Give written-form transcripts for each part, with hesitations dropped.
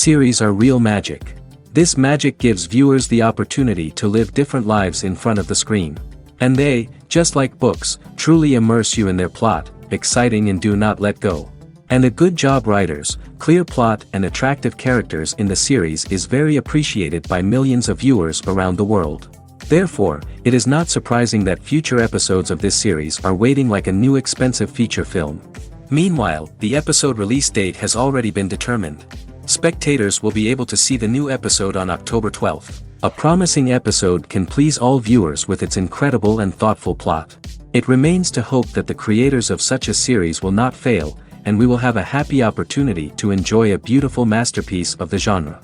Series are real magic. This magic gives viewers the opportunity to live different lives in front of the screen. And they, just like books, truly immerse you in their plot, exciting and do not let go. And a good job writers, clear plot and attractive characters in the series is very appreciated by millions of viewers around the world. Therefore, it is not surprising that future episodes of this series are waiting like a new expensive feature film. Meanwhile, the episode release date has already been determined. Spectators will be able to see the new episode on October 12th. A promising episode can please all viewers with its incredible and thoughtful plot. It remains to hope that the creators of such a series will not fail, and we will have a happy opportunity to enjoy a beautiful masterpiece of the genre.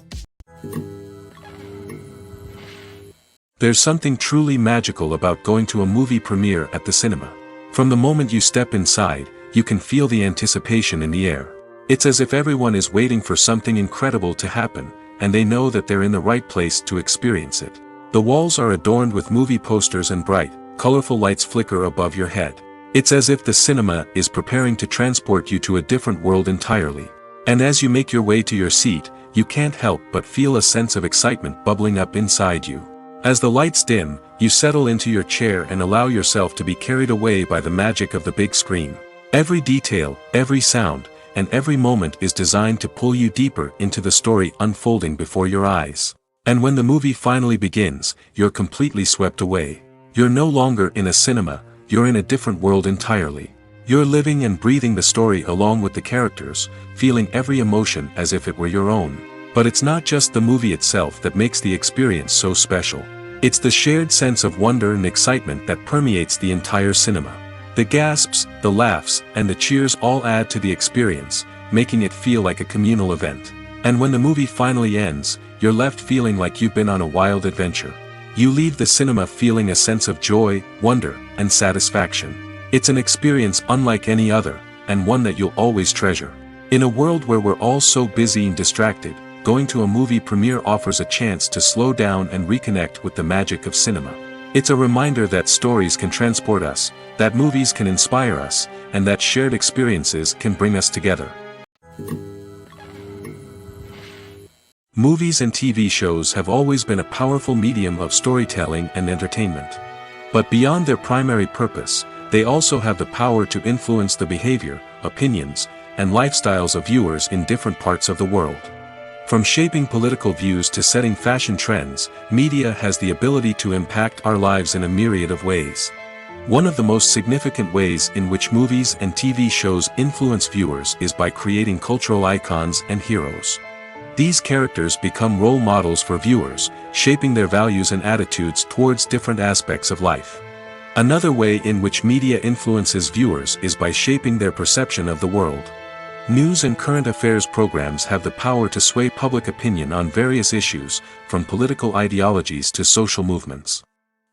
There's something truly magical about going to a movie premiere at the cinema. From the moment you step inside, you can feel the anticipation in the air. It's as if everyone is waiting for something incredible to happen, and they know that they're in the right place to experience it. The walls are adorned with movie posters and bright, colorful lights flicker above your head. It's as if the cinema is preparing to transport you to a different world entirely. And as you make your way to your seat, you can't help but feel a sense of excitement bubbling up inside you. As the lights dim, you settle into your chair and allow yourself to be carried away by the magic of the big screen. Every detail, every sound, and every moment is designed to pull you deeper into the story unfolding before your eyes. And when the movie finally begins, you're completely swept away. You're no longer in a cinema, you're in a different world entirely. You're living and breathing the story along with the characters, feeling every emotion as if it were your own. But it's not just the movie itself that makes the experience so special. It's the shared sense of wonder and excitement that permeates the entire cinema. The gasps, the laughs, and the cheers all add to the experience, making it feel like a communal event. And when the movie finally ends, you're left feeling like you've been on a wild adventure. You leave the cinema feeling a sense of joy, wonder, and satisfaction. It's an experience unlike any other, and one that you'll always treasure. In a world where we're all so busy and distracted, going to a movie premiere offers a chance to slow down and reconnect with the magic of cinema. It's a reminder that stories can transport us, that movies can inspire us, and that shared experiences can bring us together. Movies and TV shows have always been a powerful medium of storytelling and entertainment. But beyond their primary purpose, they also have the power to influence the behavior, opinions, and lifestyles of viewers in different parts of the world. From shaping political views to setting fashion trends, media has the ability to impact our lives in a myriad of ways. One of the most significant ways in which movies and TV shows influence viewers is by creating cultural icons and heroes. These characters become role models for viewers, shaping their values and attitudes towards different aspects of life. Another way in which media influences viewers is by shaping their perception of the world. News and current affairs programs have the power to sway public opinion on various issues, from political ideologies to social movements.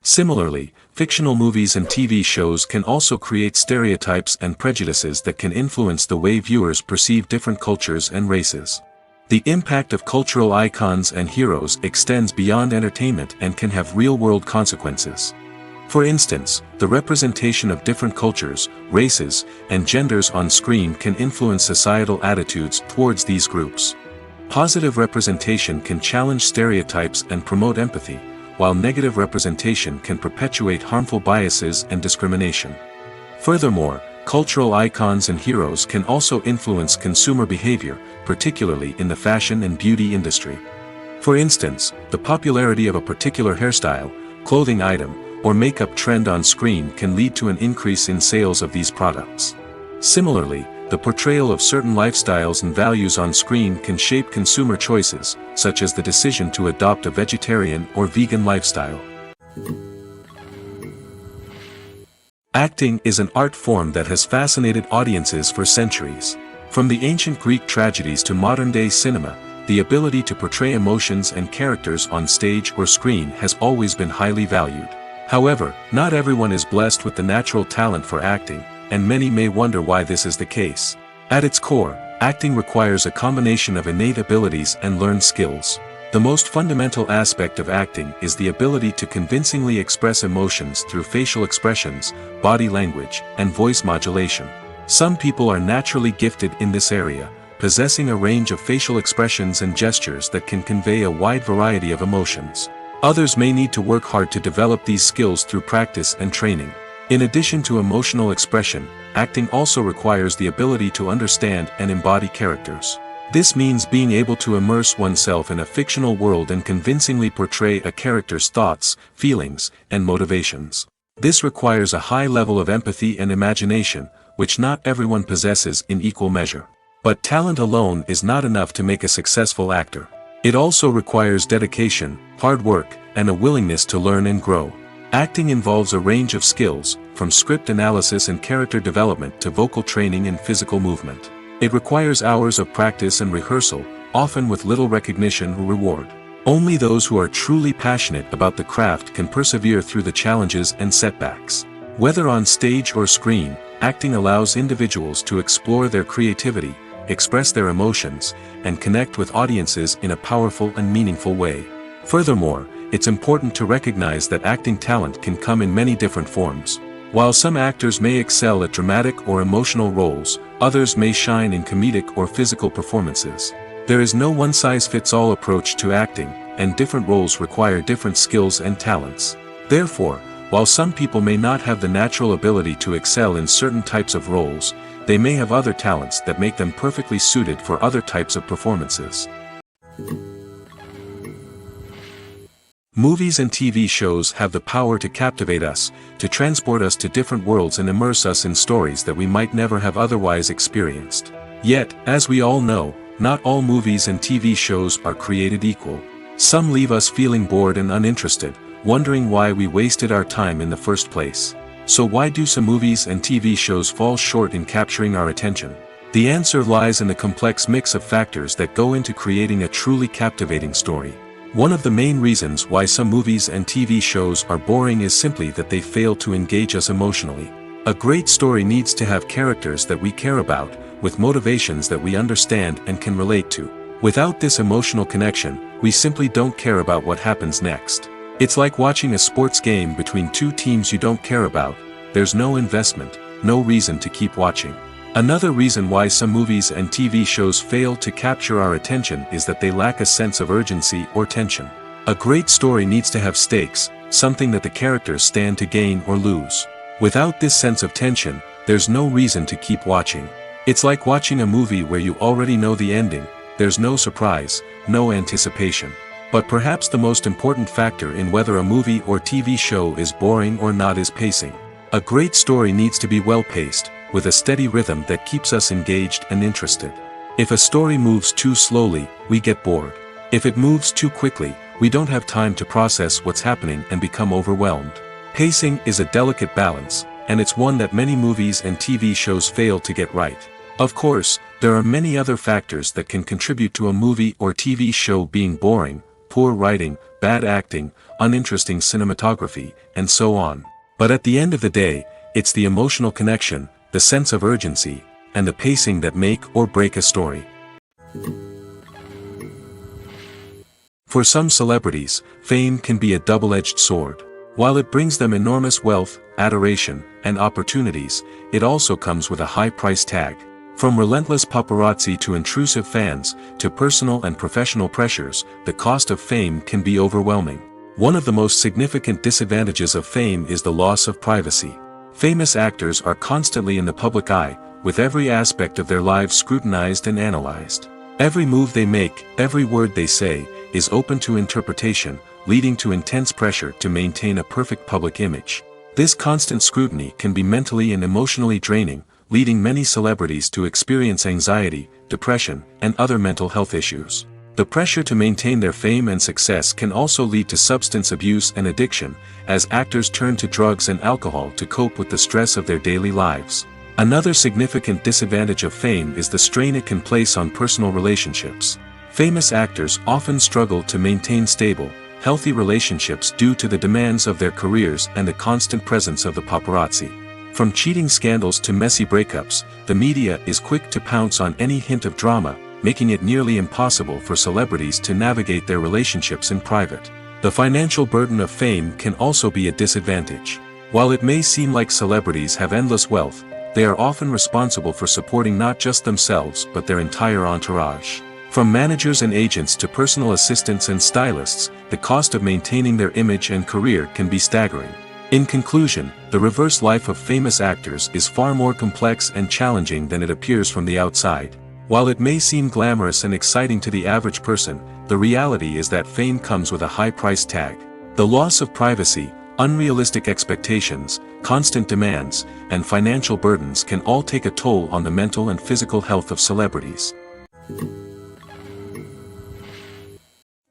Similarly, fictional movies and TV shows can also create stereotypes and prejudices that can influence the way viewers perceive different cultures and races. The impact of cultural icons and heroes extends beyond entertainment and can have real-world consequences. For instance, the representation of different cultures, races, and genders on screen can influence societal attitudes towards these groups. Positive representation can challenge stereotypes and promote empathy, while negative representation can perpetuate harmful biases and discrimination. Furthermore, Cultural icons and heroes can also influence consumer behavior, particularly in the fashion and beauty industry. For instance, the popularity of a particular hairstyle, clothing item, or makeup trend on screen can lead to an increase in sales of these products. Similarly, the portrayal of certain lifestyles and values on screen can shape consumer choices, such as the decision to adopt a vegetarian or vegan lifestyle. Acting is an art form that has fascinated audiences for centuries. From the ancient Greek tragedies to modern-day cinema, the ability to portray emotions and characters on stage or screen has always been highly valued. However, not everyone is blessed with the natural talent for acting, and many may wonder why this is the case. At its core, acting requires a combination of innate abilities and learned skills. The most fundamental aspect of acting is the ability to convincingly express emotions through facial expressions, body language, and voice modulation. Some people are naturally gifted in this area, possessing a range of facial expressions and gestures that can convey a wide variety of emotions. Others may need to work hard to develop these skills through practice and training. In addition to emotional expression, acting also requires the ability to understand and embody characters. This means being able to immerse oneself in a fictional world and convincingly portray a character's thoughts, feelings, and motivations. This requires a high level of empathy and imagination, which not everyone possesses in equal measure. But talent alone is not enough to make a successful actor. It also requires dedication, hard work, and a willingness to learn and grow. Acting involves a range of skills, from script analysis and character development to vocal training and physical movement. It requires hours of practice and rehearsal, often with little recognition or reward. Only those who are truly passionate about the craft can persevere through the challenges and setbacks. Whether on stage or screen, acting allows individuals to explore their creativity, express their emotions, and connect with audiences in a powerful and meaningful way. Furthermore, it's important to recognize that acting talent can come in many different forms. While some actors may excel at dramatic or emotional roles, others may shine in comedic or physical performances. There is no one-size-fits-all approach to acting, and different roles require different skills and talents. Therefore, while some people may not have the natural ability to excel in certain types of roles, they may have other talents that make them perfectly suited for other types of performances. Movies and TV shows have the power to captivate us, to transport us to different worlds and immerse us in stories that we might never have otherwise experienced. Yet, as we all know, not all movies and TV shows are created equal. Some leave us feeling bored and uninterested, wondering why we wasted our time in the first place. So why do some movies and TV shows fall short in capturing our attention? The answer lies in the complex mix of factors that go into creating a truly captivating story. One of the main reasons why some movies and TV shows are boring is simply that they fail to engage us emotionally. A great story needs to have characters that we care about, with motivations that we understand and can relate to. Without this emotional connection, we simply don't care about what happens next. It's like watching a sports game between two teams you don't care about. There's no investment, no reason to keep watching. Another reason why some movies and TV shows fail to capture our attention is that they lack a sense of urgency or tension. A great story needs to have stakes, something that the characters stand to gain or lose. Without this sense of tension, there's no reason to keep watching. It's like watching a movie where you already know the ending. There's no surprise, no anticipation. But perhaps the most important factor in whether a movie or TV show is boring or not is pacing. A great story needs to be well-paced, with a steady rhythm that keeps us engaged and interested. If a story moves too slowly, we get bored. If it moves too quickly, we don't have time to process what's happening and become overwhelmed. Pacing is a delicate balance, and it's one that many movies and TV shows fail to get right. Of course, there are many other factors that can contribute to a movie or TV show being boring: poor writing, bad acting, uninteresting cinematography, and so on. But at the end of the day, it's the emotional connection, the sense of urgency, and the pacing that make or break a story. For some celebrities, fame can be a double-edged sword. While it brings them enormous wealth, adoration, and opportunities, it also comes with a high price tag. From relentless paparazzi to intrusive fans, to personal and professional pressures, the cost of fame can be overwhelming. One of the most significant disadvantages of fame is the loss of privacy. Famous actors are constantly in the public eye, with every aspect of their lives scrutinized and analyzed. Every move they make, every word they say, is open to interpretation, leading to intense pressure to maintain a perfect public image. This constant scrutiny can be mentally and emotionally draining, leading many celebrities to experience anxiety, depression, and other mental health issues. The pressure to maintain their fame and success can also lead to substance abuse and addiction, as actors turn to drugs and alcohol to cope with the stress of their daily lives. Another significant disadvantage of fame is the strain it can place on personal relationships. Famous actors often struggle to maintain stable, healthy relationships due to the demands of their careers and the constant presence of the paparazzi. From cheating scandals to messy breakups, the media is quick to pounce on any hint of drama, making it nearly impossible for celebrities to navigate their relationships in private. The financial burden of fame can also be a disadvantage. While it may seem like celebrities have endless wealth, they are often responsible for supporting not just themselves but their entire entourage. From managers and agents to personal assistants and stylists, the cost of maintaining their image and career can be staggering. In conclusion, the reverse life of famous actors is far more complex and challenging than it appears from the outside. While it may seem glamorous and exciting to the average person, the reality is that fame comes with a high price tag. The loss of privacy, unrealistic expectations, constant demands, and financial burdens can all take a toll on the mental and physical health of celebrities.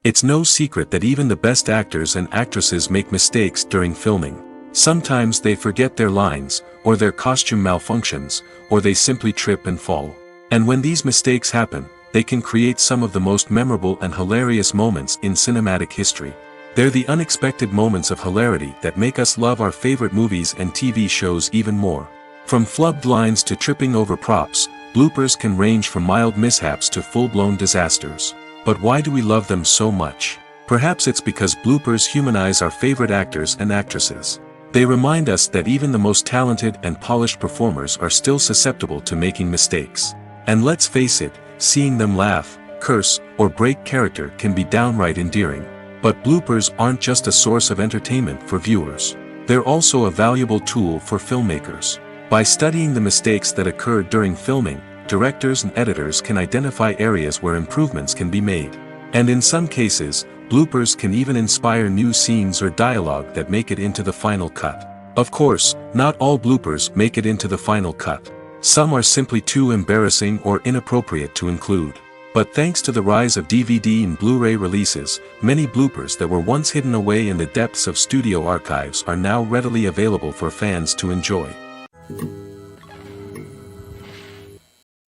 It's no secret that even the best actors and actresses make mistakes during filming. Sometimes they forget their lines, or their costume malfunctions, or they simply trip and fall. And when these mistakes happen, they can create some of the most memorable and hilarious moments in cinematic history. They're the unexpected moments of hilarity that make us love our favorite movies and TV shows even more. From flubbed lines to tripping over props, bloopers can range from mild mishaps to full-blown disasters. But why do we love them so much? Perhaps it's because bloopers humanize our favorite actors and actresses. They remind us that even the most talented and polished performers are still susceptible to making mistakes. And let's face it, seeing them laugh, curse, or break character can be downright endearing. But bloopers aren't just a source of entertainment for viewers. They're also a valuable tool for filmmakers. By studying the mistakes that occurred during filming, directors and editors can identify areas where improvements can be made. And in some cases, bloopers can even inspire new scenes or dialogue that make it into the final cut. Of course, not all bloopers make it into the final cut. Some are simply too embarrassing or inappropriate to include. But thanks to the rise of DVD and Blu-ray releases, many bloopers that were once hidden away in the depths of studio archives are now readily available for fans to enjoy.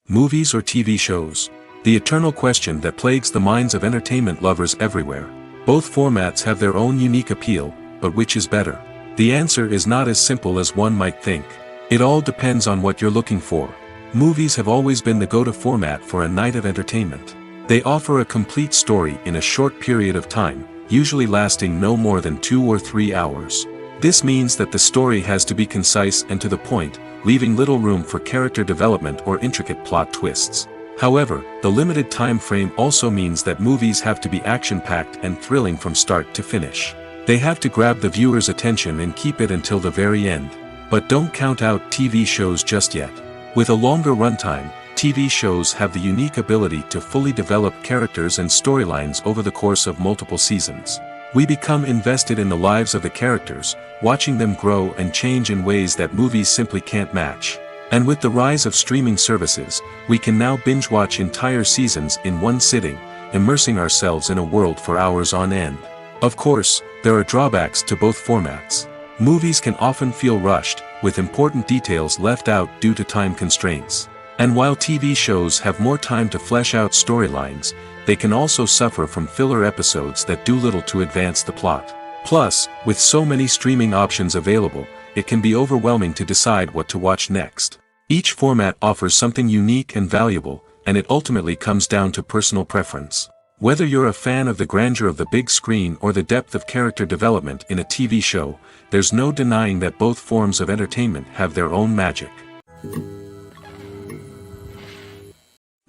Movies or TV shows? The eternal question that plagues the minds of entertainment lovers everywhere. Both formats have their own unique appeal, but which is better? The answer is not as simple as one might think. It all depends on what you're looking for. Movies have always been the go-to format for a night of entertainment. They offer a complete story in a short period of time, usually lasting no more than 2 or 3 hours. This means that the story has to be concise and to the point, leaving little room for character development or intricate plot twists. However, the limited time frame also means that movies have to be action-packed and thrilling from start to finish. They have to grab the viewer's attention and keep it until the very end. But don't count out TV shows just yet. With a longer runtime, TV shows have the unique ability to fully develop characters and storylines over the course of multiple seasons. We become invested in the lives of the characters, watching them grow and change in ways that movies simply can't match. And with the rise of streaming services, we can now binge-watch entire seasons in one sitting, immersing ourselves in a world for hours on end. Of course, there are drawbacks to both formats. Movies can often feel rushed, with important details left out due to time constraints. And while TV shows have more time to flesh out storylines, they can also suffer from filler episodes that do little to advance the plot. Plus, with so many streaming options available, it can be overwhelming to decide what to watch next. Each format offers something unique and valuable, and it ultimately comes down to personal preference. Whether you're a fan of the grandeur of the big screen or the depth of character development in a TV show, there's no denying that both forms of entertainment have their own magic.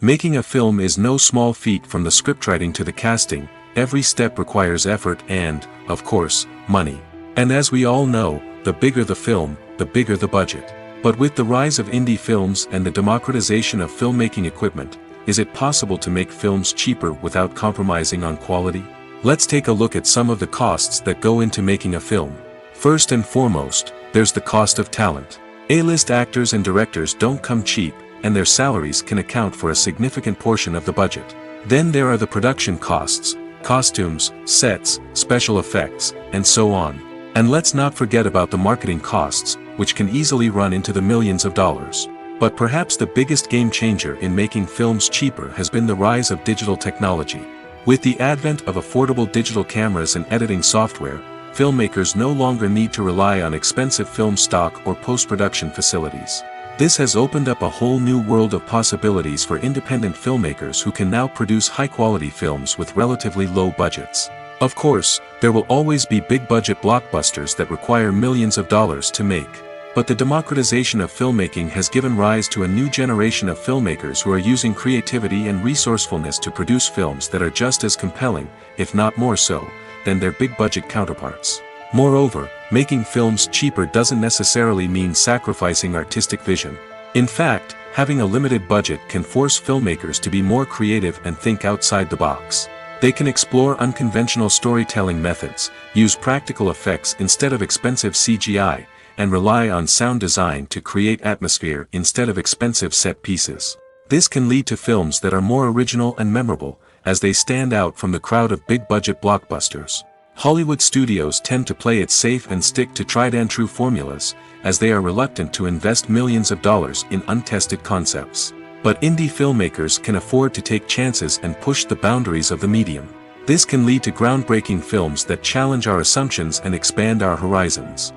Making a film is no small feat. From the scriptwriting to the casting, every step requires effort and, of course, money. And as we all know, the bigger the film, the bigger the budget. But with the rise of indie films and the democratization of filmmaking equipment, is it possible to make films cheaper without compromising on quality? Let's take a look at some of the costs that go into making a film. First and foremost, there's the cost of talent. A-list actors and directors don't come cheap, and their salaries can account for a significant portion of the budget. Then there are the production costs, costumes, sets, special effects, and so on. And let's not forget about the marketing costs, which can easily run into the millions of dollars. But perhaps the biggest game changer in making films cheaper has been the rise of digital technology. With the advent of affordable digital cameras and editing software, filmmakers no longer need to rely on expensive film stock or post-production facilities. This has opened up a whole new world of possibilities for independent filmmakers who can now produce high-quality films with relatively low budgets. Of course, there will always be big-budget blockbusters that require millions of dollars to make. But the democratization of filmmaking has given rise to a new generation of filmmakers who are using creativity and resourcefulness to produce films that are just as compelling, if not more so, than their big-budget counterparts. Moreover, making films cheaper doesn't necessarily mean sacrificing artistic vision. In fact, having a limited budget can force filmmakers to be more creative and think outside the box. They can explore unconventional storytelling methods, use practical effects instead of expensive CGI, and rely on sound design to create atmosphere instead of expensive set pieces. This can lead to films that are more original and memorable, as they stand out from the crowd of big-budget blockbusters. Hollywood studios tend to play it safe and stick to tried-and-true formulas, as they are reluctant to invest millions of dollars in untested concepts. But indie filmmakers can afford to take chances and push the boundaries of the medium. This can lead to groundbreaking films that challenge our assumptions and expand our horizons.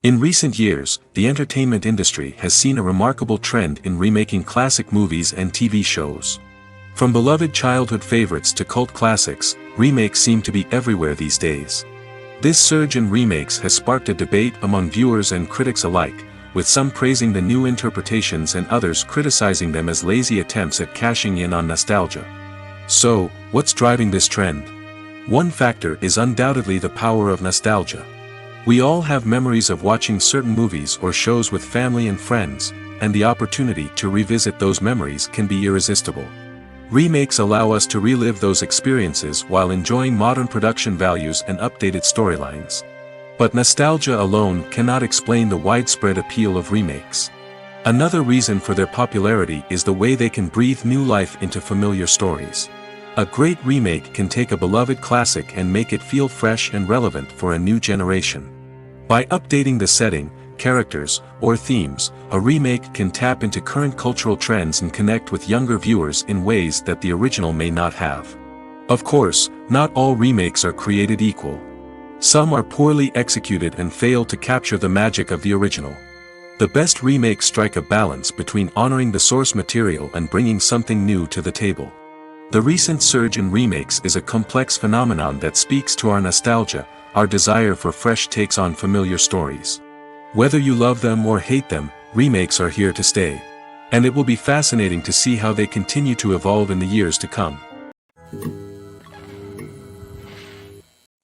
In recent years, the entertainment industry has seen a remarkable trend in remaking classic movies and TV shows. From beloved childhood favorites to cult classics, remakes seem to be everywhere these days. This surge in remakes has sparked a debate among viewers and critics alike, with some praising the new interpretations and others criticizing them as lazy attempts at cashing in on nostalgia. So, what's driving this trend? One factor is undoubtedly the power of nostalgia. We all have memories of watching certain movies or shows with family and friends, and the opportunity to revisit those memories can be irresistible. Remakes allow us to relive those experiences while enjoying modern production values and updated storylines. But nostalgia alone cannot explain the widespread appeal of remakes. Another reason for their popularity is the way they can breathe new life into familiar stories. A great remake can take a beloved classic and make it feel fresh and relevant for a new generation. By updating the setting, characters, or themes, a remake can tap into current cultural trends and connect with younger viewers in ways that the original may not have. Of course, not all remakes are created equal. Some are poorly executed and fail to capture the magic of the original. The best remakes strike a balance between honoring the source material and bringing something new to the table. The recent surge in remakes is a complex phenomenon that speaks to our nostalgia, our desire for fresh takes on familiar stories. Whether you love them or hate them, remakes are here to stay. And it will be fascinating to see how they continue to evolve in the years to come.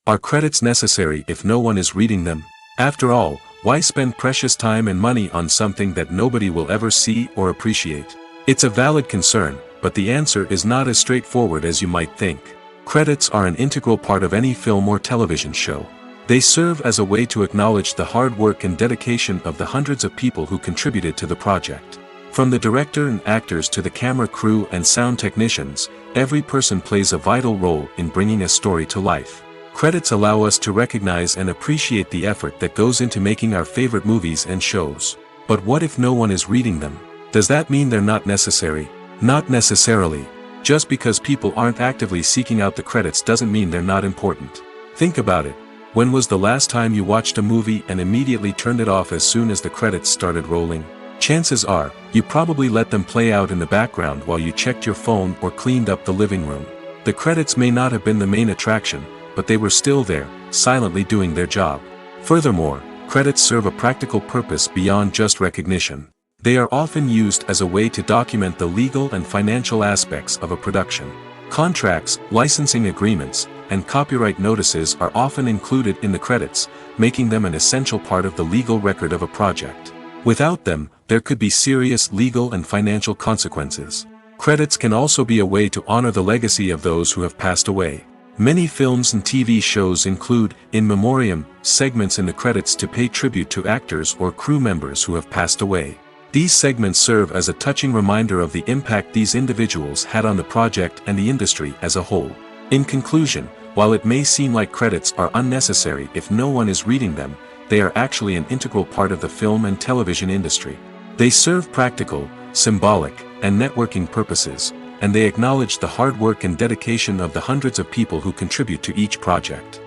Are credits necessary if no one is reading them? After all, why spend precious time and money on something that nobody will ever see or appreciate? It's a valid concern, but the answer is not as straightforward as you might think. Credits are an integral part of any film or television show. They serve as a way to acknowledge the hard work and dedication of the hundreds of people who contributed to the project. From the director and actors to the camera crew and sound technicians, every person plays a vital role in bringing a story to life. Credits allow us to recognize and appreciate the effort that goes into making our favorite movies and shows. But what if no one is reading them? Does that mean they're not necessary? Not necessarily. Just because people aren't actively seeking out the credits doesn't mean they're not important. Think about it. When was the last time you watched a movie and immediately turned it off as soon as the credits started rolling? Chances are, you probably let them play out in the background while you checked your phone or cleaned up the living room. The credits may not have been the main attraction, but they were still there, silently doing their job. Furthermore, credits serve a practical purpose beyond just recognition. They are often used as a way to document the legal and financial aspects of a production. Contracts, licensing agreements, and copyright notices are often included in the credits, making them an essential part of the legal record of a project. Without them, there could be serious legal and financial consequences. Credits can also be a way to honor the legacy of those who have passed away. Many films and TV shows include, in memoriam, segments in the credits to pay tribute to actors or crew members who have passed away. These segments serve as a touching reminder of the impact these individuals had on the project and the industry as a whole. In conclusion, while it may seem like credits are unnecessary if no one is reading them, they are actually an integral part of the film and television industry. They serve practical, symbolic, and networking purposes, and they acknowledge the hard work and dedication of the hundreds of people who contribute to each project.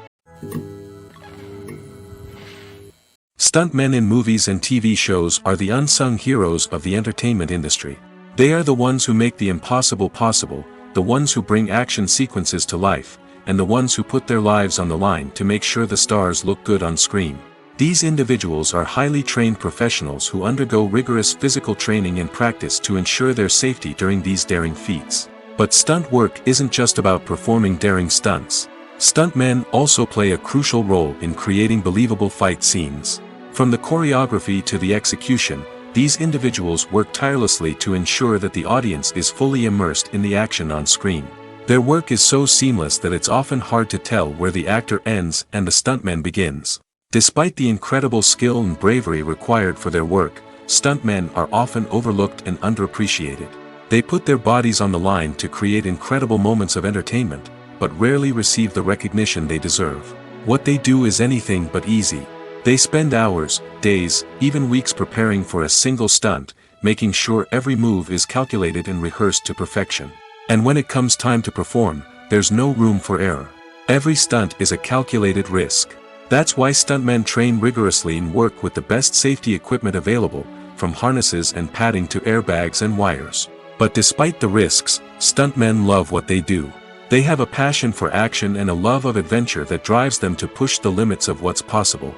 Stuntmen in movies and TV shows are the unsung heroes of the entertainment industry. They are the ones who make the impossible possible, the ones who bring action sequences to life, and the ones who put their lives on the line to make sure the stars look good on screen. These individuals are highly trained professionals who undergo rigorous physical training and practice to ensure their safety during these daring feats. But stunt work isn't just about performing daring stunts. Stuntmen also play a crucial role in creating believable fight scenes. From the choreography to the execution, these individuals work tirelessly to ensure that the audience is fully immersed in the action on screen. Their work is so seamless that it's often hard to tell where the actor ends and the stuntman begins. Despite the incredible skill and bravery required for their work, stuntmen are often overlooked and underappreciated. They put their bodies on the line to create incredible moments of entertainment, but rarely receive the recognition they deserve. What they do is anything but easy. They spend hours, days, even weeks preparing for a single stunt, making sure every move is calculated and rehearsed to perfection. And when it comes time to perform, there's no room for error. Every stunt is a calculated risk. That's why stuntmen train rigorously and work with the best safety equipment available, from harnesses and padding to airbags and wires. But despite the risks, stuntmen love what they do. They have a passion for action and a love of adventure that drives them to push the limits of what's possible.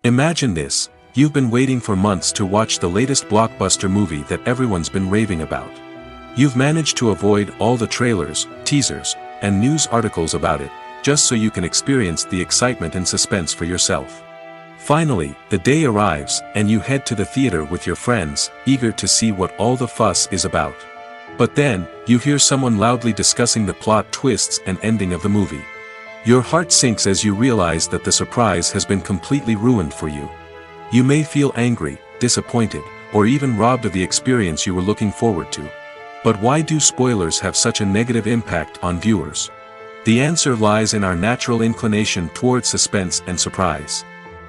Imagine this: you've been waiting for months to watch the latest blockbuster movie that everyone's been raving about. You've managed to avoid all the trailers, teasers, and news articles about it, just so you can experience the excitement and suspense for yourself. Finally, the day arrives, and you head to the theater with your friends, eager to see what all the fuss is about. But then, you hear someone loudly discussing the plot twists and ending of the movie. Your heart sinks as you realize that the surprise has been completely ruined for you. You may feel angry, disappointed, or even robbed of the experience you were looking forward to. But why do spoilers have such a negative impact on viewers? The answer lies in our natural inclination towards suspense and surprise.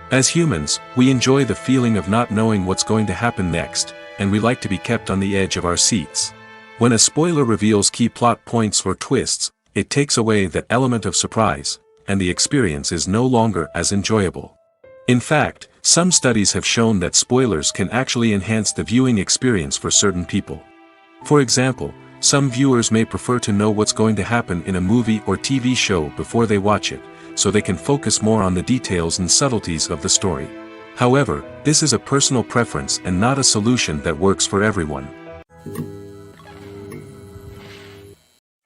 As humans, we enjoy the feeling of not knowing what's going to happen next, and we like to be kept on the edge of our seats. When a spoiler reveals key plot points or twists, it takes away that element of surprise, and the experience is no longer as enjoyable. In fact, some studies have shown that spoilers can actually enhance the viewing experience for certain people. For example, some viewers may prefer to know what's going to happen in a movie or TV show before they watch it, so they can focus more on the details and subtleties of the story. However, this is a personal preference and not a solution that works for everyone.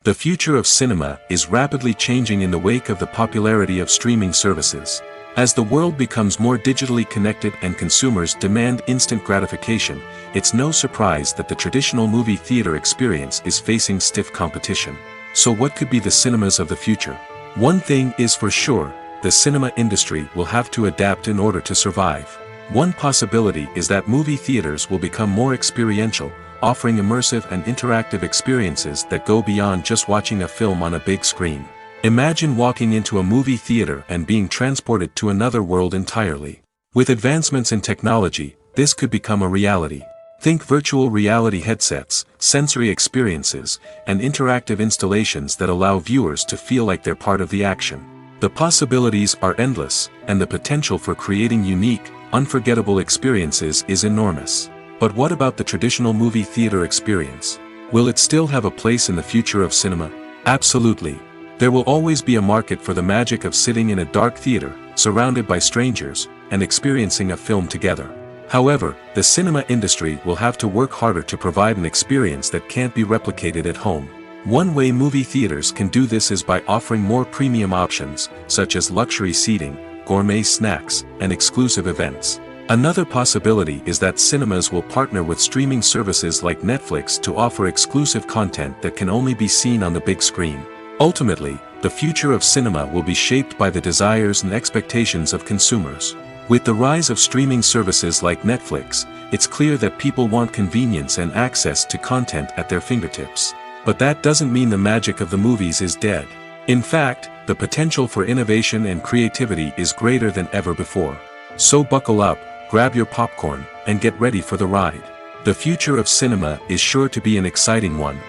The future of cinema is rapidly changing in the wake of the popularity of streaming services. As the world becomes more digitally connected and consumers demand instant gratification, it's no surprise that the traditional movie theater experience is facing stiff competition. So what could be the cinemas of the future? One thing is for sure: the cinema industry will have to adapt in order to survive. One possibility is that movie theaters will become more experiential, offering immersive and interactive experiences that go beyond just watching a film on a big screen. Imagine walking into a movie theater and being transported to another world entirely. With advancements in technology, this could become a reality. Think virtual reality headsets, sensory experiences, and interactive installations that allow viewers to feel like they're part of the action. The possibilities are endless, and the potential for creating unique, unforgettable experiences is enormous. But what about the traditional movie theater experience? Will it still have a place in the future of cinema? Absolutely. There will always be a market for the magic of sitting in a dark theater, surrounded by strangers, and experiencing a film together. However, the cinema industry will have to work harder to provide an experience that can't be replicated at home. One way movie theaters can do this is by offering more premium options, such as luxury seating, gourmet snacks, and exclusive events. Another possibility is that cinemas will partner with streaming services like Netflix to offer exclusive content that can only be seen on the big screen. Ultimately, the future of cinema will be shaped by the desires and expectations of consumers. With the rise of streaming services like Netflix, it's clear that people want convenience and access to content at their fingertips. But that doesn't mean the magic of the movies is dead. In fact, the potential for innovation and creativity is greater than ever before. So buckle up, grab your popcorn, and get ready for the ride. The future of cinema is sure to be an exciting one.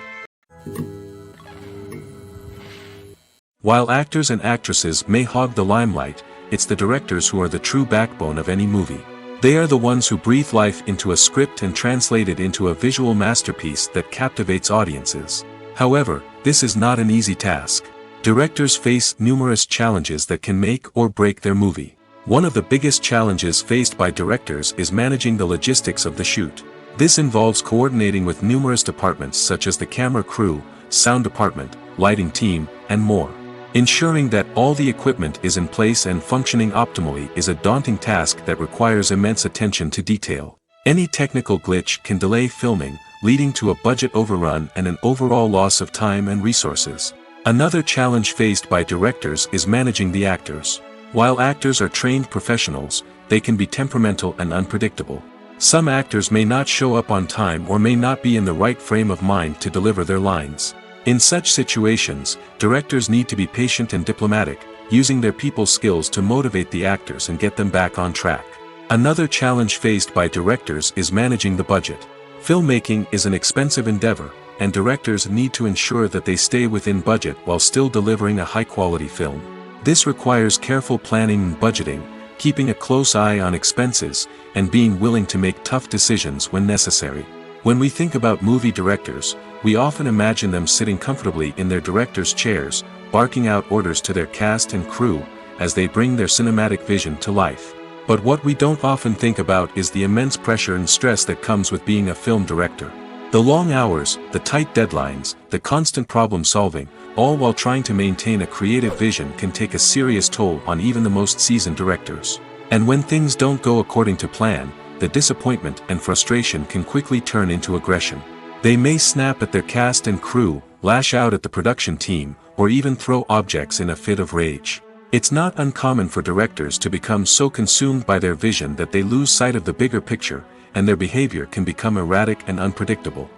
While actors and actresses may hog the limelight, it's the directors who are the true backbone of any movie. They are the ones who breathe life into a script and translate it into a visual masterpiece that captivates audiences. However, this is not an easy task. Directors face numerous challenges that can make or break their movie. One of the biggest challenges faced by directors is managing the logistics of the shoot. This involves coordinating with numerous departments such as the camera crew, sound department, lighting team, and more. Ensuring that all the equipment is in place and functioning optimally is a daunting task that requires immense attention to detail. Any technical glitch can delay filming, leading to a budget overrun and an overall loss of time and resources. Another challenge faced by directors is managing the actors. While actors are trained professionals, they can be temperamental and unpredictable. Some actors may not show up on time or may not be in the right frame of mind to deliver their lines. In such situations, directors need to be patient and diplomatic, using their people skills to motivate the actors and get them back on track. Another challenge faced by directors is managing the budget. Filmmaking is an expensive endeavor, and directors need to ensure that they stay within budget while still delivering a high-quality film. This requires careful planning and budgeting, keeping a close eye on expenses, and being willing to make tough decisions when necessary. When we think about movie directors, we often imagine them sitting comfortably in their director's chairs, barking out orders to their cast and crew, as they bring their cinematic vision to life. But what we don't often think about is the immense pressure and stress that comes with being a film director. The long hours, the tight deadlines, the constant problem solving, all while trying to maintain a creative vision can take a serious toll on even the most seasoned directors. And when things don't go according to plan, the disappointment and frustration can quickly turn into aggression. They may snap at their cast and crew, lash out at the production team, or even throw objects in a fit of rage. It's not uncommon for directors to become so consumed by their vision that they lose sight of the bigger picture, and their behavior can become erratic and unpredictable.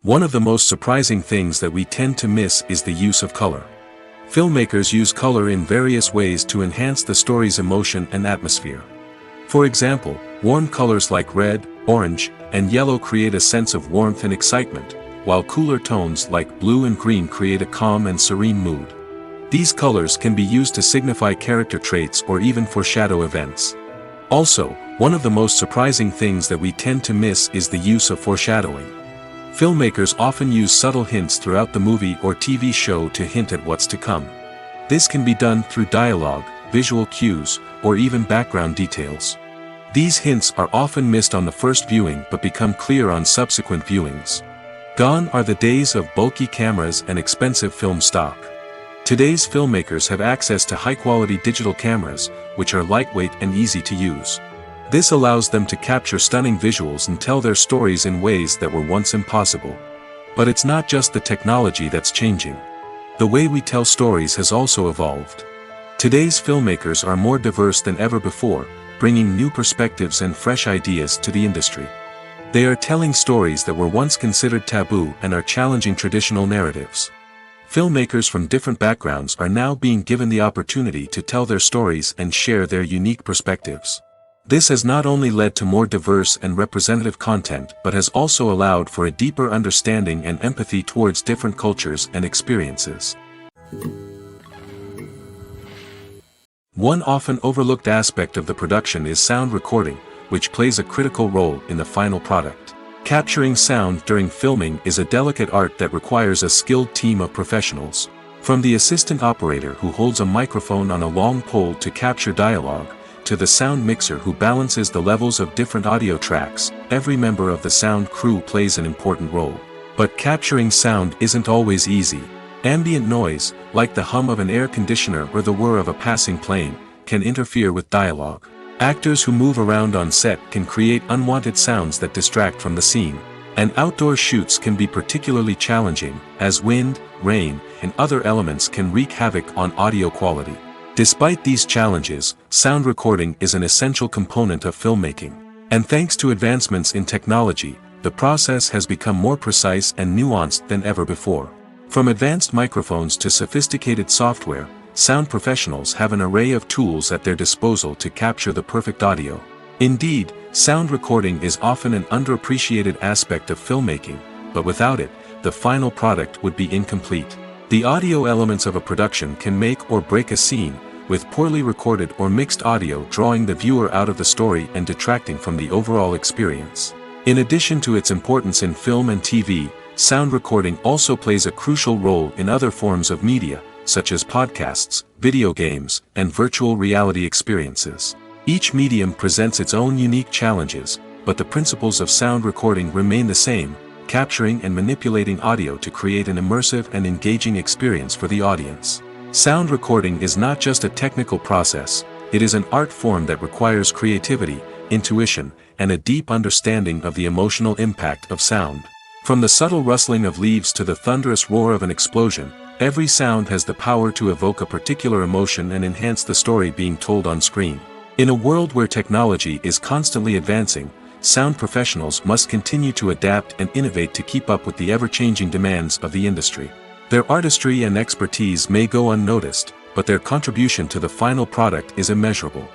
One of the most surprising things that we tend to miss is the use of color. Filmmakers use color in various ways to enhance the story's emotion and atmosphere. For example, warm colors like red, orange, and yellow create a sense of warmth and excitement, while cooler tones like blue and green create a calm and serene mood. These colors can be used to signify character traits or even foreshadow events. Also, one of the most surprising things that we tend to miss is the use of foreshadowing. Filmmakers often use subtle hints throughout the movie or TV show to hint at what's to come. This can be done through dialogue, visual cues, or even background details. These hints are often missed on the first viewing but become clear on subsequent viewings. Gone are the days of bulky cameras and expensive film stock. Today's filmmakers have access to high-quality digital cameras, which are lightweight and easy to use. This allows them to capture stunning visuals and tell their stories in ways that were once impossible. But it's not just the technology that's changing. The way we tell stories has also evolved. Today's filmmakers are more diverse than ever before, bringing new perspectives and fresh ideas to the industry. They are telling stories that were once considered taboo and are challenging traditional narratives. Filmmakers from different backgrounds are now being given the opportunity to tell their stories and share their unique perspectives. This has not only led to more diverse and representative content but has also allowed for a deeper understanding and empathy towards different cultures and experiences. One often overlooked aspect of the production is sound recording, which plays a critical role in the final product. Capturing sound during filming is a delicate art that requires a skilled team of professionals. From the assistant operator who holds a microphone on a long pole to capture dialogue, to the sound mixer who balances the levels of different audio tracks, every member of the sound crew plays an important role. But capturing sound isn't always easy. Ambient noise, like the hum of an air conditioner or the whir of a passing plane, can interfere with dialogue. Actors who move around on set can create unwanted sounds that distract from the scene. And outdoor shoots can be particularly challenging, as wind, rain, and other elements can wreak havoc on audio quality. Despite these challenges, sound recording is an essential component of filmmaking. And thanks to advancements in technology, the process has become more precise and nuanced than ever before. From advanced microphones to sophisticated software, sound professionals have an array of tools at their disposal to capture the perfect audio. Indeed, sound recording is often an underappreciated aspect of filmmaking, but without it, the final product would be incomplete. The audio elements of a production can make or break a scene, with poorly recorded or mixed audio drawing the viewer out of the story and detracting from the overall experience. In addition to its importance in film and TV, sound recording also plays a crucial role in other forms of media, such as podcasts, video games, and virtual reality experiences. Each medium presents its own unique challenges, but the principles of sound recording remain the same, capturing and manipulating audio to create an immersive and engaging experience for the audience. Sound recording is not just a technical process, it is an art form that requires creativity, intuition, and a deep understanding of the emotional impact of sound. From the subtle rustling of leaves to the thunderous roar of an explosion, every sound has the power to evoke a particular emotion and enhance the story being told on screen. In a world where technology is constantly advancing, sound professionals must continue to adapt and innovate to keep up with the ever-changing demands of the industry. Their artistry and expertise may go unnoticed, but their contribution to the final product is immeasurable.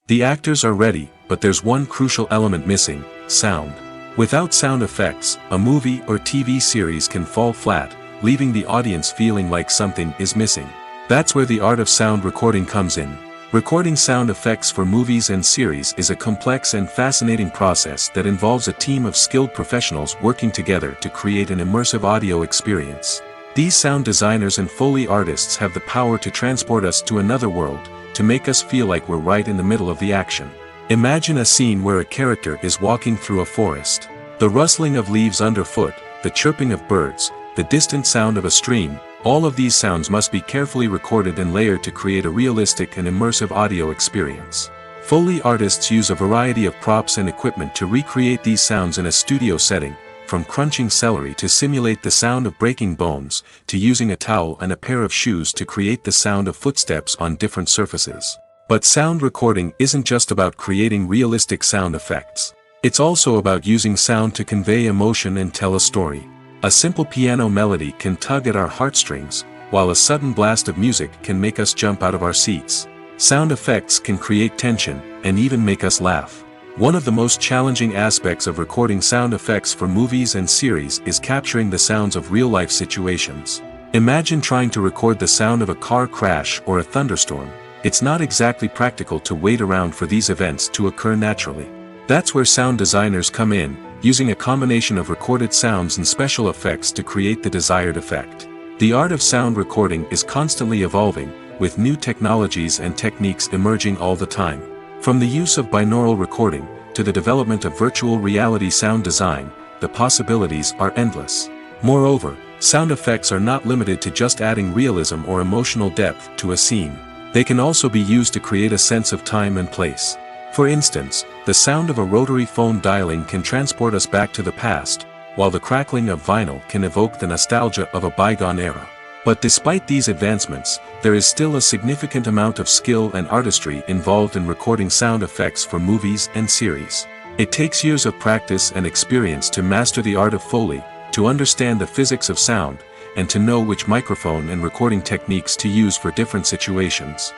The actors are ready, but there's one crucial element missing: sound. Without sound effects, a movie or TV series can fall flat, leaving the audience feeling like something is missing. That's where the art of sound recording comes in. Recording sound effects for movies and series is a complex and fascinating process that involves a team of skilled professionals working together to create an immersive audio experience. These sound designers and Foley artists have the power to transport us to another world, to make us feel like we're right in the middle of the action. Imagine a scene where a character is walking through a forest. The rustling of leaves underfoot, the chirping of birds, the distant sound of a stream, all of these sounds must be carefully recorded and layered to create a realistic and immersive audio experience. Foley artists use a variety of props and equipment to recreate these sounds in a studio setting, from crunching celery to simulate the sound of breaking bones, to using a towel and a pair of shoes to create the sound of footsteps on different surfaces. But sound recording isn't just about creating realistic sound effects. It's also about using sound to convey emotion and tell a story. A simple piano melody can tug at our heartstrings, while a sudden blast of music can make us jump out of our seats. Sound effects can create tension, and even make us laugh. One of the most challenging aspects of recording sound effects for movies and series is capturing the sounds of real-life situations. Imagine trying to record the sound of a car crash or a thunderstorm. It's not exactly practical to wait around for these events to occur naturally. That's where sound designers come in, using a combination of recorded sounds and special effects to create the desired effect. The art of sound recording is constantly evolving, with new technologies and techniques emerging all the time. From the use of binaural recording, to the development of virtual reality sound design, the possibilities are endless. Moreover, sound effects are not limited to just adding realism or emotional depth to a scene. They can also be used to create a sense of time and place. For instance, the sound of a rotary phone dialing can transport us back to the past, while the crackling of vinyl can evoke the nostalgia of a bygone era. But despite these advancements, there is still a significant amount of skill and artistry involved in recording sound effects for movies and series. It takes years of practice and experience to master the art of Foley, to understand the physics of sound, and to know which microphone and recording techniques to use for different situations.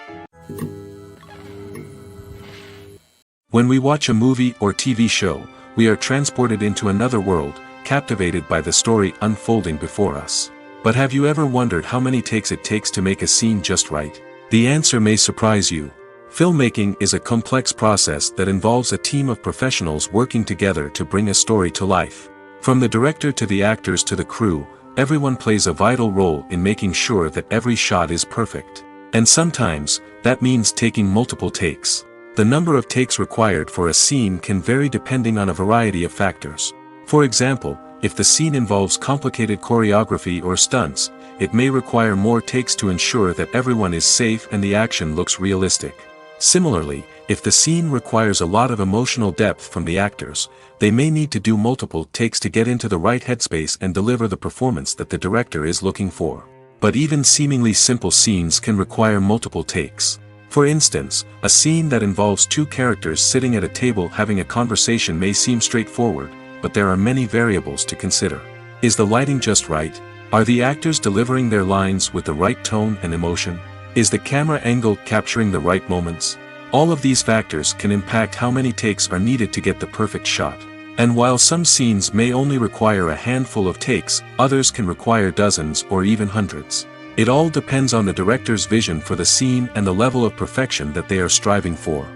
When we watch a movie or TV show, we are transported into another world, captivated by the story unfolding before us. But have you ever wondered how many takes it takes to make a scene just right? The answer may surprise you. Filmmaking is a complex process that involves a team of professionals working together to bring a story to life. From the director to the actors to the crew, everyone plays a vital role in making sure that every shot is perfect. And sometimes, that means taking multiple takes. The number of takes required for a scene can vary depending on a variety of factors. For example, if the scene involves complicated choreography or stunts, it may require more takes to ensure that everyone is safe and the action looks realistic. Similarly, if the scene requires a lot of emotional depth from the actors, they may need to do multiple takes to get into the right headspace and deliver the performance that the director is looking for. But even seemingly simple scenes can require multiple takes. For instance, a scene that involves two characters sitting at a table having a conversation may seem straightforward, but there are many variables to consider. Is the lighting just right? Are the actors delivering their lines with the right tone and emotion? Is the camera angle capturing the right moments? All of these factors can impact how many takes are needed to get the perfect shot. And while some scenes may only require a handful of takes, others can require dozens or even hundreds. It all depends on the director's vision for the scene and the level of perfection that they are striving for.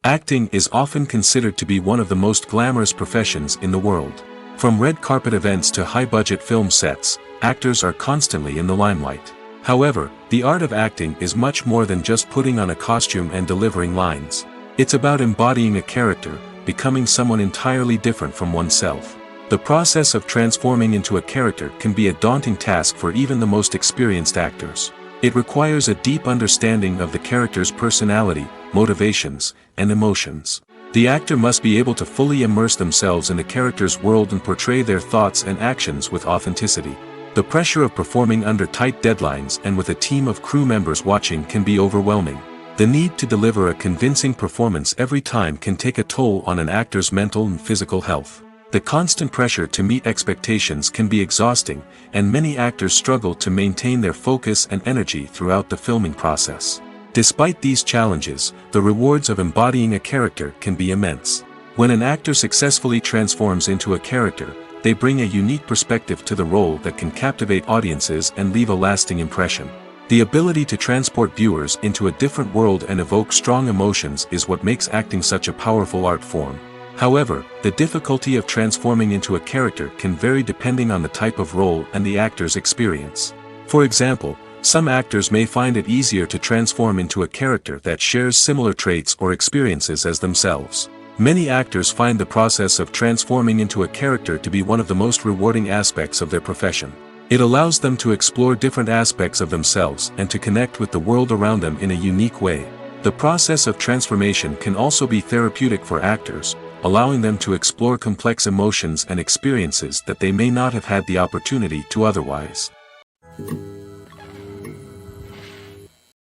Acting is often considered to be one of the most glamorous professions in the world. From red carpet events to high-budget film sets, actors are constantly in the limelight. However, the art of acting is much more than just putting on a costume and delivering lines. It's about embodying a character, becoming someone entirely different from oneself. The process of transforming into a character can be a daunting task for even the most experienced actors. It requires a deep understanding of the character's personality, motivations, and emotions. The actor must be able to fully immerse themselves in the character's world and portray their thoughts and actions with authenticity. The pressure of performing under tight deadlines and with a team of crew members watching can be overwhelming. The need to deliver a convincing performance every time can take a toll on an actor's mental and physical health. The constant pressure to meet expectations can be exhausting, and many actors struggle to maintain their focus and energy throughout the filming process. Despite these challenges, the rewards of embodying a character can be immense. When an actor successfully transforms into a character, they bring a unique perspective to the role that can captivate audiences and leave a lasting impression. The ability to transport viewers into a different world and evoke strong emotions is what makes acting such a powerful art form. However, the difficulty of transforming into a character can vary depending on the type of role and the actor's experience. For example, some actors may find it easier to transform into a character that shares similar traits or experiences as themselves. Many actors find the process of transforming into a character to be one of the most rewarding aspects of their profession. It allows them to explore different aspects of themselves and to connect with the world around them in a unique way. The process of transformation can also be therapeutic for actors, allowing them to explore complex emotions and experiences that they may not have had the opportunity to otherwise.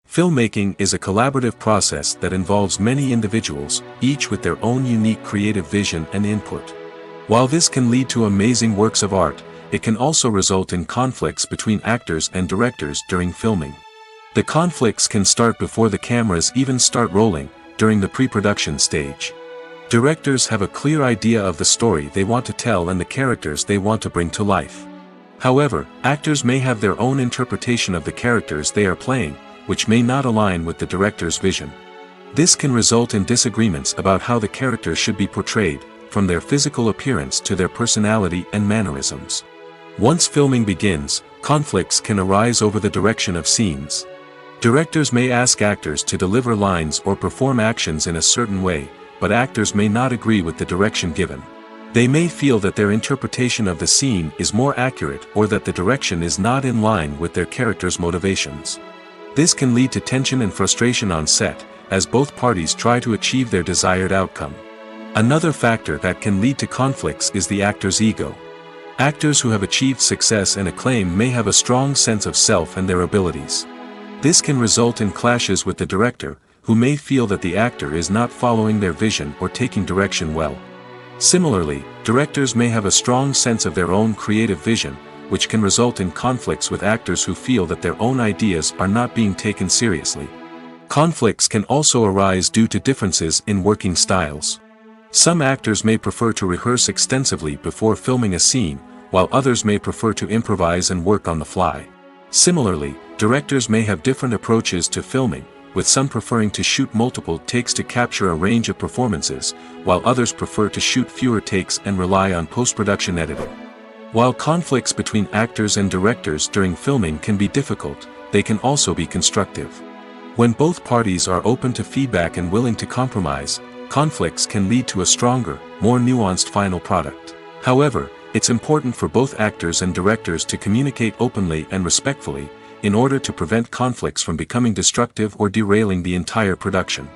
Filmmaking is a collaborative process that involves many individuals, each with their own unique creative vision and input. While this can lead to amazing works of art, it can also result in conflicts between actors and directors during filming. The conflicts can start before the cameras even start rolling, during the pre-production stage. Directors have a clear idea of the story they want to tell and the characters they want to bring to life. However, actors may have their own interpretation of the characters they are playing, which may not align with the director's vision. This can result in disagreements about how the characters should be portrayed, from their physical appearance to their personality and mannerisms. Once filming begins, conflicts can arise over the direction of scenes. Directors may ask actors to deliver lines or perform actions in a certain way, but actors may not agree with the direction given. They may feel that their interpretation of the scene is more accurate or that the direction is not in line with their character's motivations. This can lead to tension and frustration on set, as both parties try to achieve their desired outcome. Another factor that can lead to conflicts is the actor's ego. Actors who have achieved success and acclaim may have a strong sense of self and their abilities. This can result in clashes with the director, who may feel that the actor is not following their vision or taking direction well. Similarly, directors may have a strong sense of their own creative vision, which can result in conflicts with actors who feel that their own ideas are not being taken seriously. Conflicts can also arise due to differences in working styles. Some actors may prefer to rehearse extensively before filming a scene, while others may prefer to improvise and work on the fly. Similarly, directors may have different approaches to filming, with some preferring to shoot multiple takes to capture a range of performances, while others prefer to shoot fewer takes and rely on post-production editing. While conflicts between actors and directors during filming can be difficult, they can also be constructive. When both parties are open to feedback and willing to compromise, conflicts can lead to a stronger, more nuanced final product. However, it's important for both actors and directors to communicate openly and respectfully, in order to prevent conflicts from becoming destructive or derailing the entire production.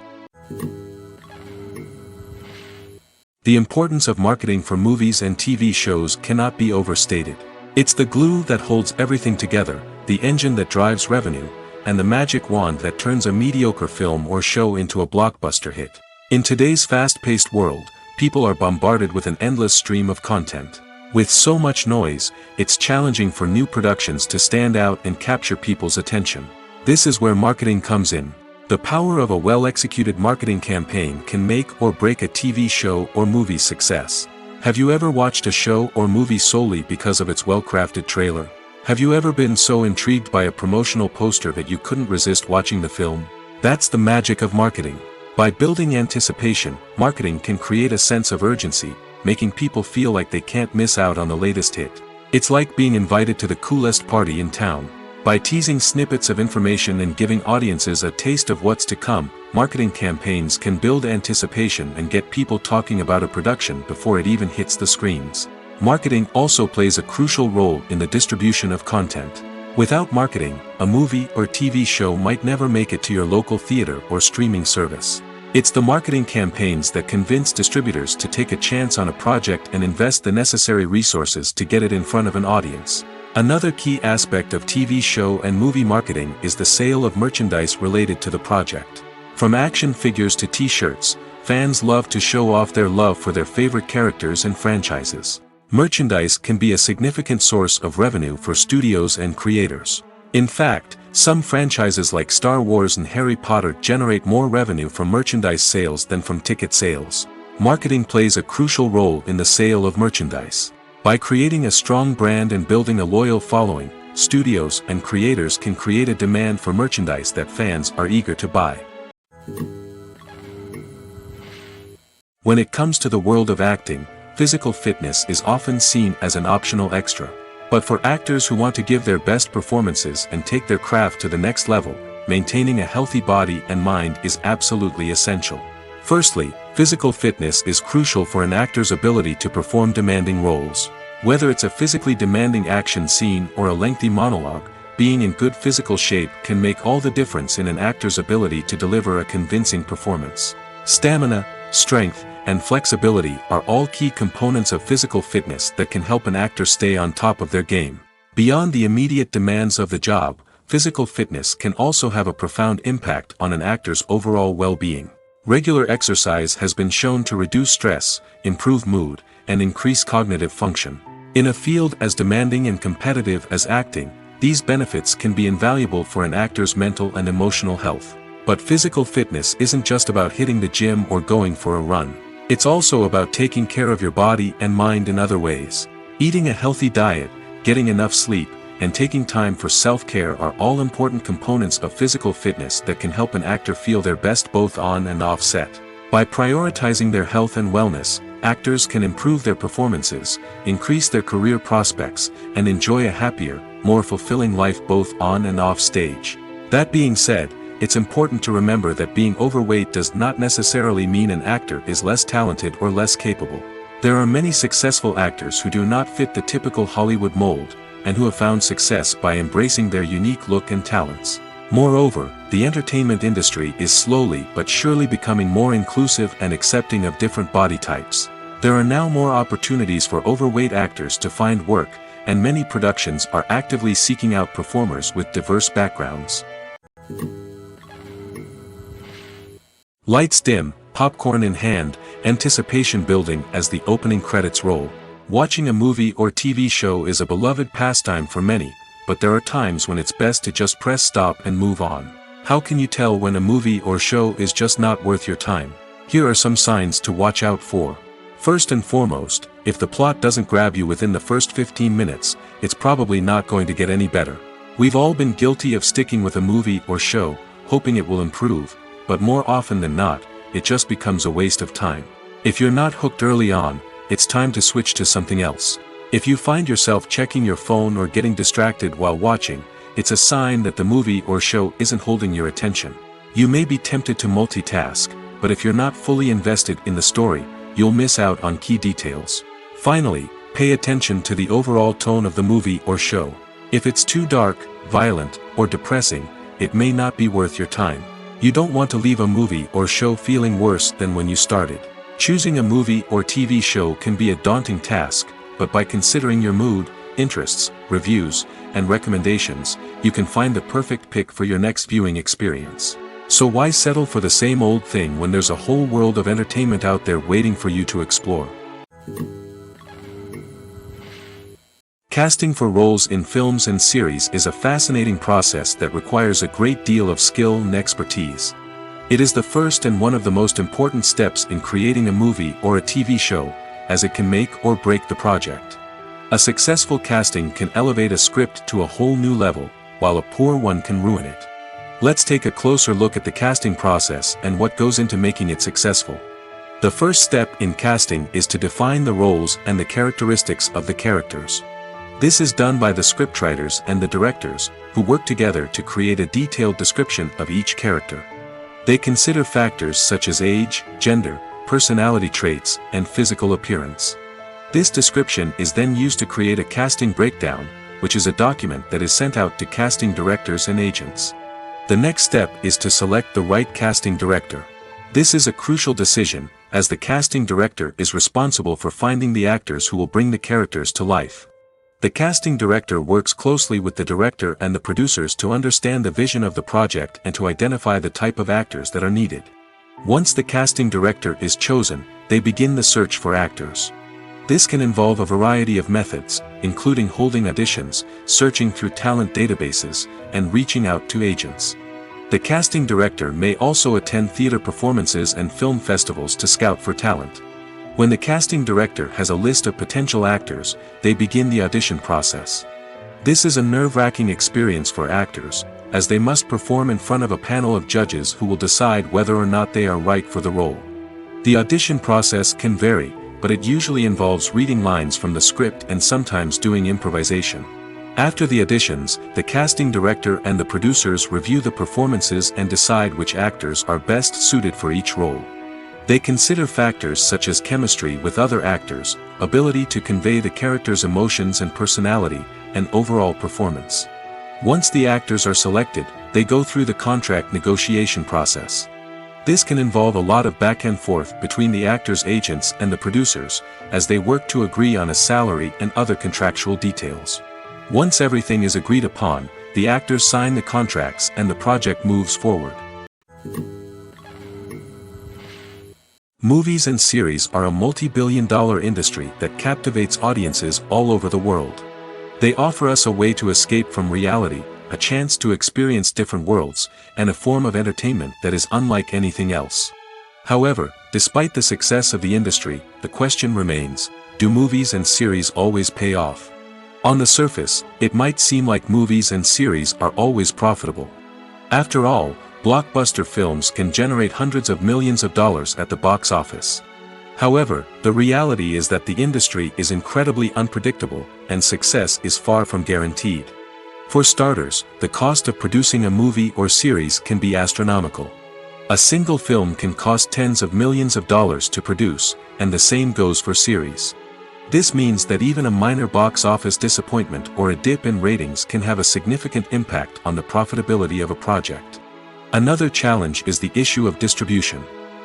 The importance of marketing for movies and TV shows cannot be overstated. It's the glue that holds everything together, the engine that drives revenue, and the magic wand that turns a mediocre film or show into a blockbuster hit. In today's fast-paced world, people are bombarded with an endless stream of content. With so much noise, it's challenging for new productions to stand out and capture people's attention. This is where marketing comes in. The power of a well-executed marketing campaign can make or break a TV show or movie's success. Have you ever watched a show or movie solely because of its well-crafted trailer? Have you ever been so intrigued by a promotional poster that you couldn't resist watching the film? That's the magic of marketing. By building anticipation, marketing can create a sense of urgency, making people feel like they can't miss out on the latest hit. It's like being invited to the coolest party in town. By teasing snippets of information and giving audiences a taste of what's to come, marketing campaigns can build anticipation and get people talking about a production before it even hits the screens. Marketing also plays a crucial role in the distribution of content. Without marketing, a movie or TV show might never make it to your local theater or streaming service. It's the marketing campaigns that convince distributors to take a chance on a project and invest the necessary resources to get it in front of an audience. Another key aspect of TV show and movie marketing is the sale of merchandise related to the project. From action figures to t-shirts, fans love to show off their love for their favorite characters and franchises. Merchandise can be a significant source of revenue for studios and creators. In fact, some franchises like Star Wars and Harry Potter generate more revenue from merchandise sales than from ticket sales. Marketing plays a crucial role in the sale of merchandise. By creating a strong brand and building a loyal following, studios and creators can create a demand for merchandise that fans are eager to buy. When it comes to the world of acting, physical fitness is often seen as an optional extra. But for actors who want to give their best performances and take their craft to the next level, maintaining a healthy body and mind is absolutely essential. Firstly, physical fitness is crucial for an actor's ability to perform demanding roles. Whether it's a physically demanding action scene or a lengthy monologue, being in good physical shape can make all the difference in an actor's ability to deliver a convincing performance. Stamina, strength, and flexibility are all key components of physical fitness that can help an actor stay on top of their game. Beyond the immediate demands of the job, physical fitness can also have a profound impact on an actor's overall well-being. Regular exercise has been shown to reduce stress, improve mood, and increase cognitive function. In a field as demanding and competitive as acting, these benefits can be invaluable for an actor's mental and emotional health. But physical fitness isn't just about hitting the gym or going for a run. It's also about taking care of your body and mind in other ways. Eating a healthy diet, getting enough sleep, and taking time for self-care are all important components of physical fitness that can help an actor feel their best both on and off set. By prioritizing their health and wellness, actors can improve their performances, increase their career prospects, and enjoy a happier, more fulfilling life both on and off stage. That being said, it's important to remember that being overweight does not necessarily mean an actor is less talented or less capable. There are many successful actors who do not fit the typical Hollywood mold, and who have found success by embracing their unique look and talents. Moreover, the entertainment industry is slowly but surely becoming more inclusive and accepting of different body types. There are now more opportunities for overweight actors to find work, and many productions are actively seeking out performers with diverse backgrounds. Lights dim, popcorn in hand, anticipation building as the opening credits roll. Watching a movie or TV show is a beloved pastime for many, but there are times when it's best to just press stop and move on. How can you tell when a movie or show is just not worth your time? Here are some signs to watch out for. First and foremost, if the plot doesn't grab you within the first 15 minutes, it's probably not going to get any better. We've all been guilty of sticking with a movie or show, hoping it will improve, but more often than not, it just becomes a waste of time. If you're not hooked early on, it's time to switch to something else. If you find yourself checking your phone or getting distracted while watching, it's a sign that the movie or show isn't holding your attention. You may be tempted to multitask, but if you're not fully invested in the story, you'll miss out on key details. Finally, pay attention to the overall tone of the movie or show. If it's too dark, violent, or depressing, it may not be worth your time. You don't want to leave a movie or show feeling worse than when you started. Choosing a movie or TV show can be a daunting task, but by considering your mood, interests, reviews, and recommendations, you can find the perfect pick for your next viewing experience. So why settle for the same old thing when there's a whole world of entertainment out there waiting for you to explore? Casting for roles in films and series is a fascinating process that requires a great deal of skill and expertise. It is the first and one of the most important steps in creating a movie or a TV show, as it can make or break the project. A successful casting can elevate a script to a whole new level, while a poor one can ruin it. Let's take a closer look at the casting process and what goes into making it successful. The first step in casting is to define the roles and the characteristics of the characters. This is done by the scriptwriters and the directors, who work together to create a detailed description of each character. They consider factors such as age, gender, personality traits, and physical appearance. This description is then used to create a casting breakdown, which is a document that is sent out to casting directors and agents. The next step is to select the right casting director. This is a crucial decision, as the casting director is responsible for finding the actors who will bring the characters to life. The casting director works closely with the director and the producers to understand the vision of the project and to identify the type of actors that are needed. Once the casting director is chosen, they begin the search for actors. This can involve a variety of methods, including holding auditions, searching through talent databases, and reaching out to agents. The casting director may also attend theater performances and film festivals to scout for talent. When the casting director has a list of potential actors, they begin the audition process. This is a nerve-wracking experience for actors, as they must perform in front of a panel of judges who will decide whether or not they are right for the role. The audition process can vary, but it usually involves reading lines from the script and sometimes doing improvisation. After the auditions, the casting director and the producers review the performances and decide which actors are best suited for each role. They consider factors such as chemistry with other actors, ability to convey the character's emotions and personality, and overall performance. Once the actors are selected, they go through the contract negotiation process. This can involve a lot of back and forth between the actors' agents and the producers, as they work to agree on a salary and other contractual details. Once everything is agreed upon, the actors sign the contracts and the project moves forward. Movies and series are a multi-billion-dollar industry that captivates audiences all over the world. They offer us a way to escape from reality, a chance to experience different worlds, and a form of entertainment that is unlike anything else. However, despite the success of the industry, the question remains, do movies and series always pay off? On the surface, it might seem like movies and series are always profitable. After all, blockbuster films can generate hundreds of millions of dollars at the box office. However, the reality is that the industry is incredibly unpredictable, and success is far from guaranteed. For starters, the cost of producing a movie or series can be astronomical. A single film can cost tens of millions of dollars to produce, and the same goes for series. This means that even a minor box office disappointment or a dip in ratings can have a significant impact on the profitability of a project. Another challenge is the issue of distribution.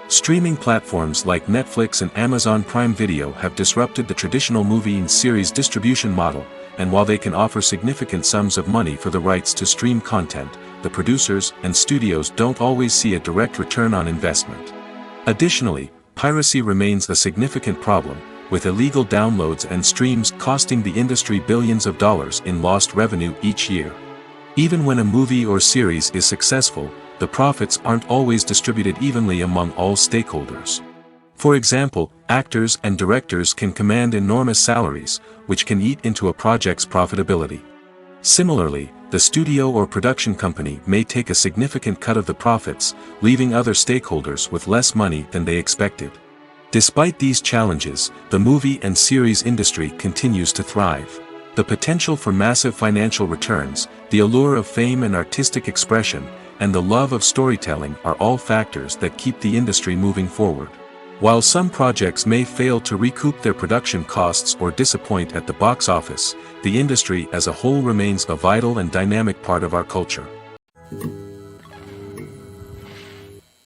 Streaming platforms like Netflix and Amazon Prime Video have disrupted the traditional movie and series distribution model, and while they can offer significant sums of money for the rights to stream content, the producers and studios don't always see a direct return on investment. Additionally, piracy remains a significant problem, with illegal downloads and streams costing the industry billions of dollars in lost revenue each year. Even when a movie or series is successful, the profits aren't always distributed evenly among all stakeholders. For example, actors and directors can command enormous salaries, which can eat into a project's profitability. Similarly, the studio or production company may take a significant cut of the profits, leaving other stakeholders with less money than they expected. Despite these challenges, the movie and series industry continues to thrive. The potential for massive financial returns, the allure of fame and artistic expression, and the love of storytelling are all factors that keep the industry moving forward. While some projects may fail to recoup their production costs or disappoint at the box office, the industry as a whole remains a vital and dynamic part of our culture.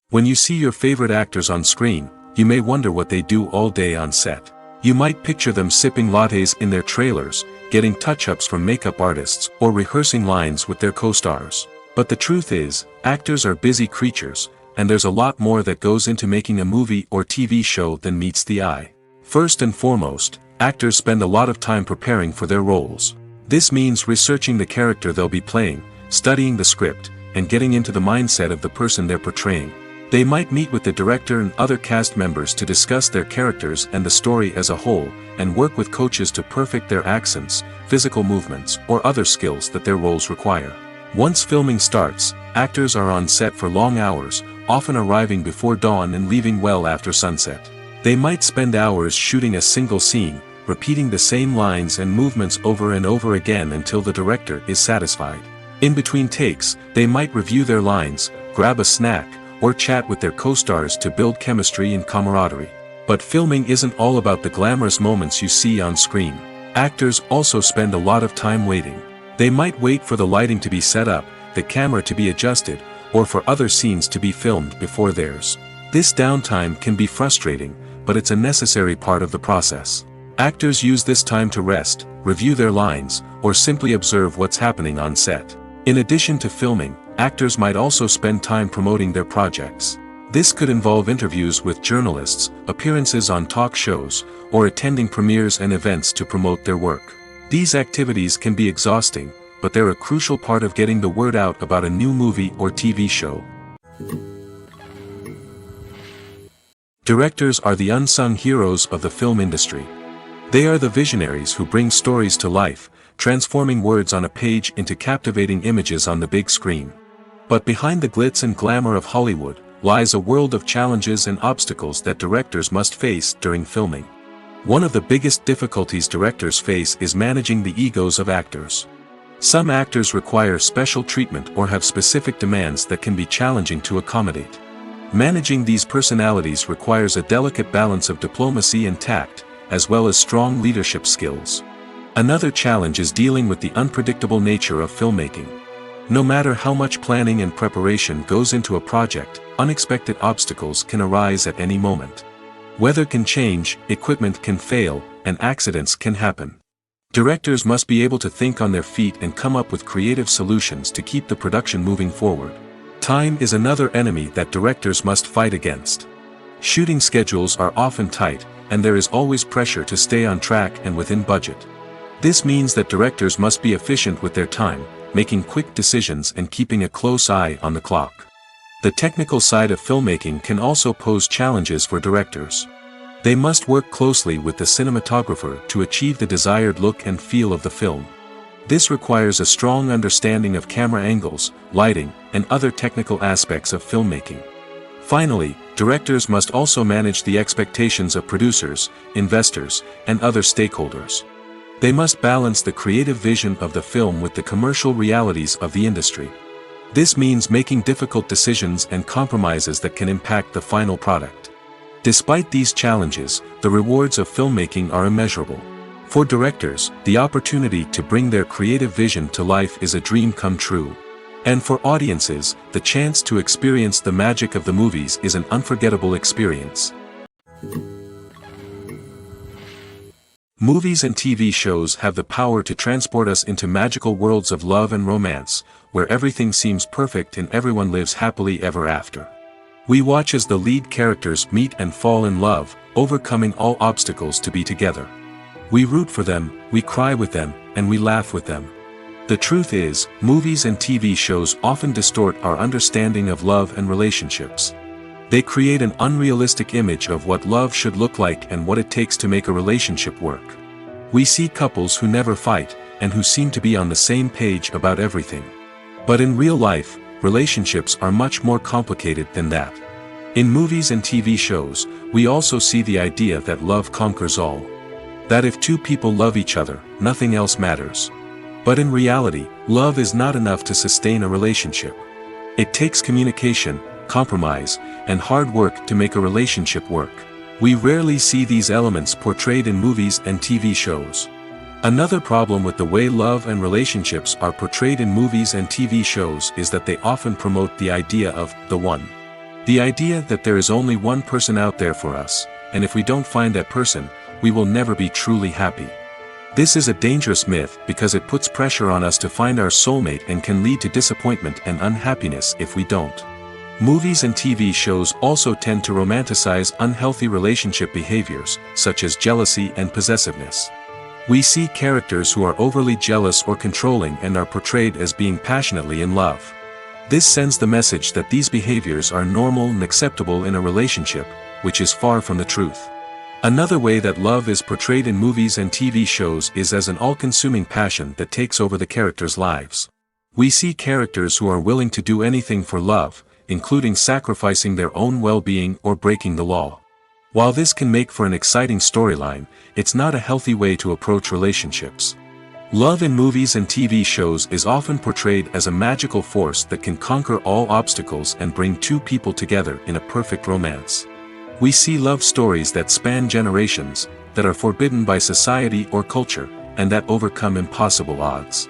When you see your favorite actors on screen, you may wonder what they do all day on set. You might picture them sipping lattes in their trailers, getting touch-ups from makeup artists, or rehearsing lines with their co-stars. But the truth is, actors are busy creatures, and there's a lot more that goes into making a movie or TV show than meets the eye. First and foremost, actors spend a lot of time preparing for their roles. This means researching the character they'll be playing, studying the script, and getting into the mindset of the person they're portraying. They might meet with the director and other cast members to discuss their characters and the story as a whole, and work with coaches to perfect their accents, physical movements, or other skills that their roles require. Once filming starts, actors are on set for long hours, often arriving before dawn and leaving well after sunset. They might spend hours shooting a single scene, repeating the same lines and movements over and over again until the director is satisfied. In between takes, they might review their lines, grab a snack, or chat with their co-stars to build chemistry and camaraderie. But filming isn't all about the glamorous moments you see on screen. Actors also spend a lot of time waiting. They might wait for the lighting to be set up, the camera to be adjusted, or for other scenes to be filmed before theirs. This downtime can be frustrating, but it's a necessary part of the process. Actors use this time to rest, review their lines, or simply observe what's happening on set. In addition to filming, actors might also spend time promoting their projects. This could involve interviews with journalists, appearances on talk shows, or attending premieres and events to promote their work. These activities can be exhausting, but they're a crucial part of getting the word out about a new movie or TV show. Directors are the unsung heroes of the film industry. They are the visionaries who bring stories to life, transforming words on a page into captivating images on the big screen. But behind the glitz and glamour of Hollywood, lies a world of challenges and obstacles that directors must face during filming. One of the biggest difficulties directors face is managing the egos of actors. Some actors require special treatment or have specific demands that can be challenging to accommodate. Managing these personalities requires a delicate balance of diplomacy and tact, as well as strong leadership skills. Another challenge is dealing with the unpredictable nature of filmmaking. No matter how much planning and preparation goes into a project, unexpected obstacles can arise at any moment. Weather can change, equipment can fail, and accidents can happen. Directors must be able to think on their feet and come up with creative solutions to keep the production moving forward. Time is another enemy that directors must fight against. Shooting schedules are often tight, and there is always pressure to stay on track and within budget. This means that directors must be efficient with their time, making quick decisions and keeping a close eye on the clock. The technical side of filmmaking can also pose challenges for directors. They must work closely with the cinematographer to achieve the desired look and feel of the film. This requires a strong understanding of camera angles, lighting, and other technical aspects of filmmaking. Finally, directors must also manage the expectations of producers, investors, and other stakeholders. They must balance the creative vision of the film with the commercial realities of the industry. This means making difficult decisions and compromises that can impact the final product. Despite these challenges, the rewards of filmmaking are immeasurable. For directors, the opportunity to bring their creative vision to life is a dream come true. And for audiences, the chance to experience the magic of the movies is an unforgettable experience. Movies and TV shows have the power to transport us into magical worlds of love and romance, where everything seems perfect and everyone lives happily ever after. We watch as the lead characters meet and fall in love, overcoming all obstacles to be together. We root for them, we cry with them, and we laugh with them. The truth is, movies and TV shows often distort our understanding of love and relationships. They create an unrealistic image of what love should look like and what it takes to make a relationship work. We see couples who never fight, and who seem to be on the same page about everything. But in real life, relationships are much more complicated than that. In movies and TV shows, we also see the idea that love conquers all. That if two people love each other, nothing else matters. But in reality, love is not enough to sustain a relationship. It takes communication, compromise, and hard work to make a relationship work. We rarely see these elements portrayed in movies and TV shows. Another problem with the way love and relationships are portrayed in movies and TV shows is that they often promote the idea of the one. The idea that there is only one person out there for us, and if we don't find that person, we will never be truly happy. This is a dangerous myth because it puts pressure on us to find our soulmate and can lead to disappointment and unhappiness if we don't. Movies and TV shows also tend to romanticize unhealthy relationship behaviors, such as jealousy and possessiveness. We see characters who are overly jealous or controlling and are portrayed as being passionately in love. This sends the message that these behaviors are normal and acceptable in a relationship, which is far from the truth. Another way that love is portrayed in movies and TV shows is as an all-consuming passion that takes over the characters' lives. We see characters who are willing to do anything for love, including sacrificing their own well-being or breaking the law. While this can make for an exciting storyline, it's not a healthy way to approach relationships. Love in movies and TV shows is often portrayed as a magical force that can conquer all obstacles and bring two people together in a perfect romance. We see love stories that span generations, that are forbidden by society or culture, and that overcome impossible odds.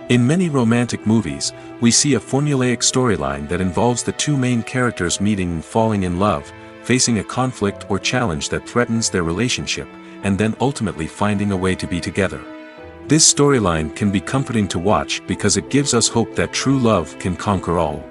In many romantic movies, we see a formulaic storyline that involves the two main characters meeting and falling in love, facing a conflict or challenge that threatens their relationship, and then ultimately finding a way to be together. This storyline can be comforting to watch because it gives us hope that true love can conquer all.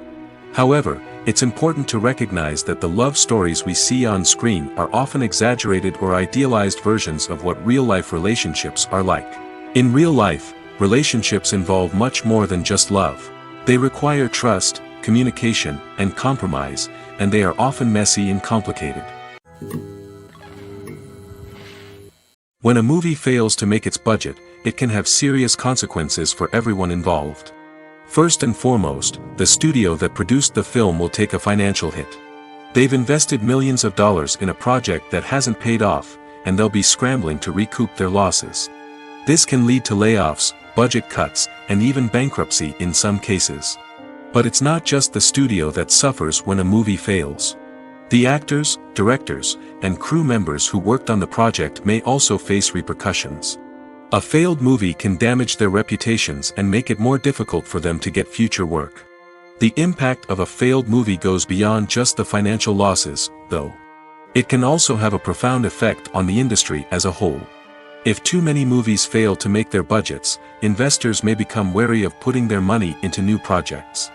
However, it's important to recognize that the love stories we see on screen are often exaggerated or idealized versions of what real-life relationships are like. In real life, relationships involve much more than just love. They require trust, communication, and compromise, and they are often messy and complicated. When a movie fails to make its budget, it can have serious consequences for everyone involved. First and foremost, the studio that produced the film will take a financial hit. They've invested millions of dollars in a project that hasn't paid off, and they'll be scrambling to recoup their losses. This can lead to layoffs, budget cuts, and even bankruptcy in some cases. But it's not just the studio that suffers when a movie fails. The actors, directors, and crew members who worked on the project may also face repercussions. A failed movie can damage their reputations and make it more difficult for them to get future work. The impact of a failed movie goes beyond just the financial losses, though. It can also have a profound effect on the industry as a whole. If too many movies fail to make their budgets, investors may become wary of putting their money into new projects.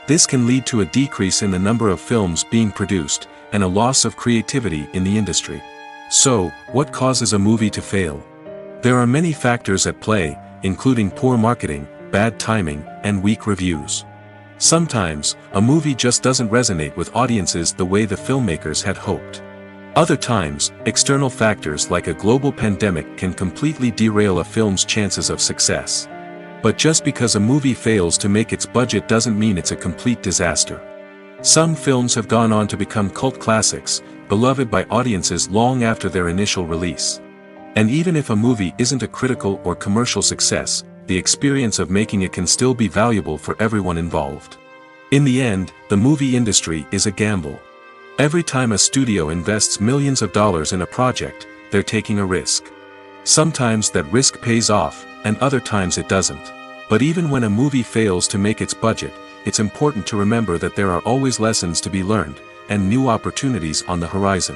This can lead to a decrease in the number of films being produced, and a loss of creativity in the industry. So, what causes a movie to fail? There are many factors at play, including poor marketing, bad timing, and weak reviews. Sometimes, a movie just doesn't resonate with audiences the way the filmmakers had hoped. Other times, external factors like a global pandemic can completely derail a film's chances of success. But just because a movie fails to make its budget doesn't mean it's a complete disaster. Some films have gone on to become cult classics, beloved by audiences long after their initial release. And even if a movie isn't a critical or commercial success, the experience of making it can still be valuable for everyone involved. In the end, the movie industry is a gamble. Every time a studio invests millions of dollars in a project, they're taking a risk. Sometimes that risk pays off, and other times it doesn't. But even when a movie fails to make its budget, it's important to remember that there are always lessons to be learned, and new opportunities on the horizon.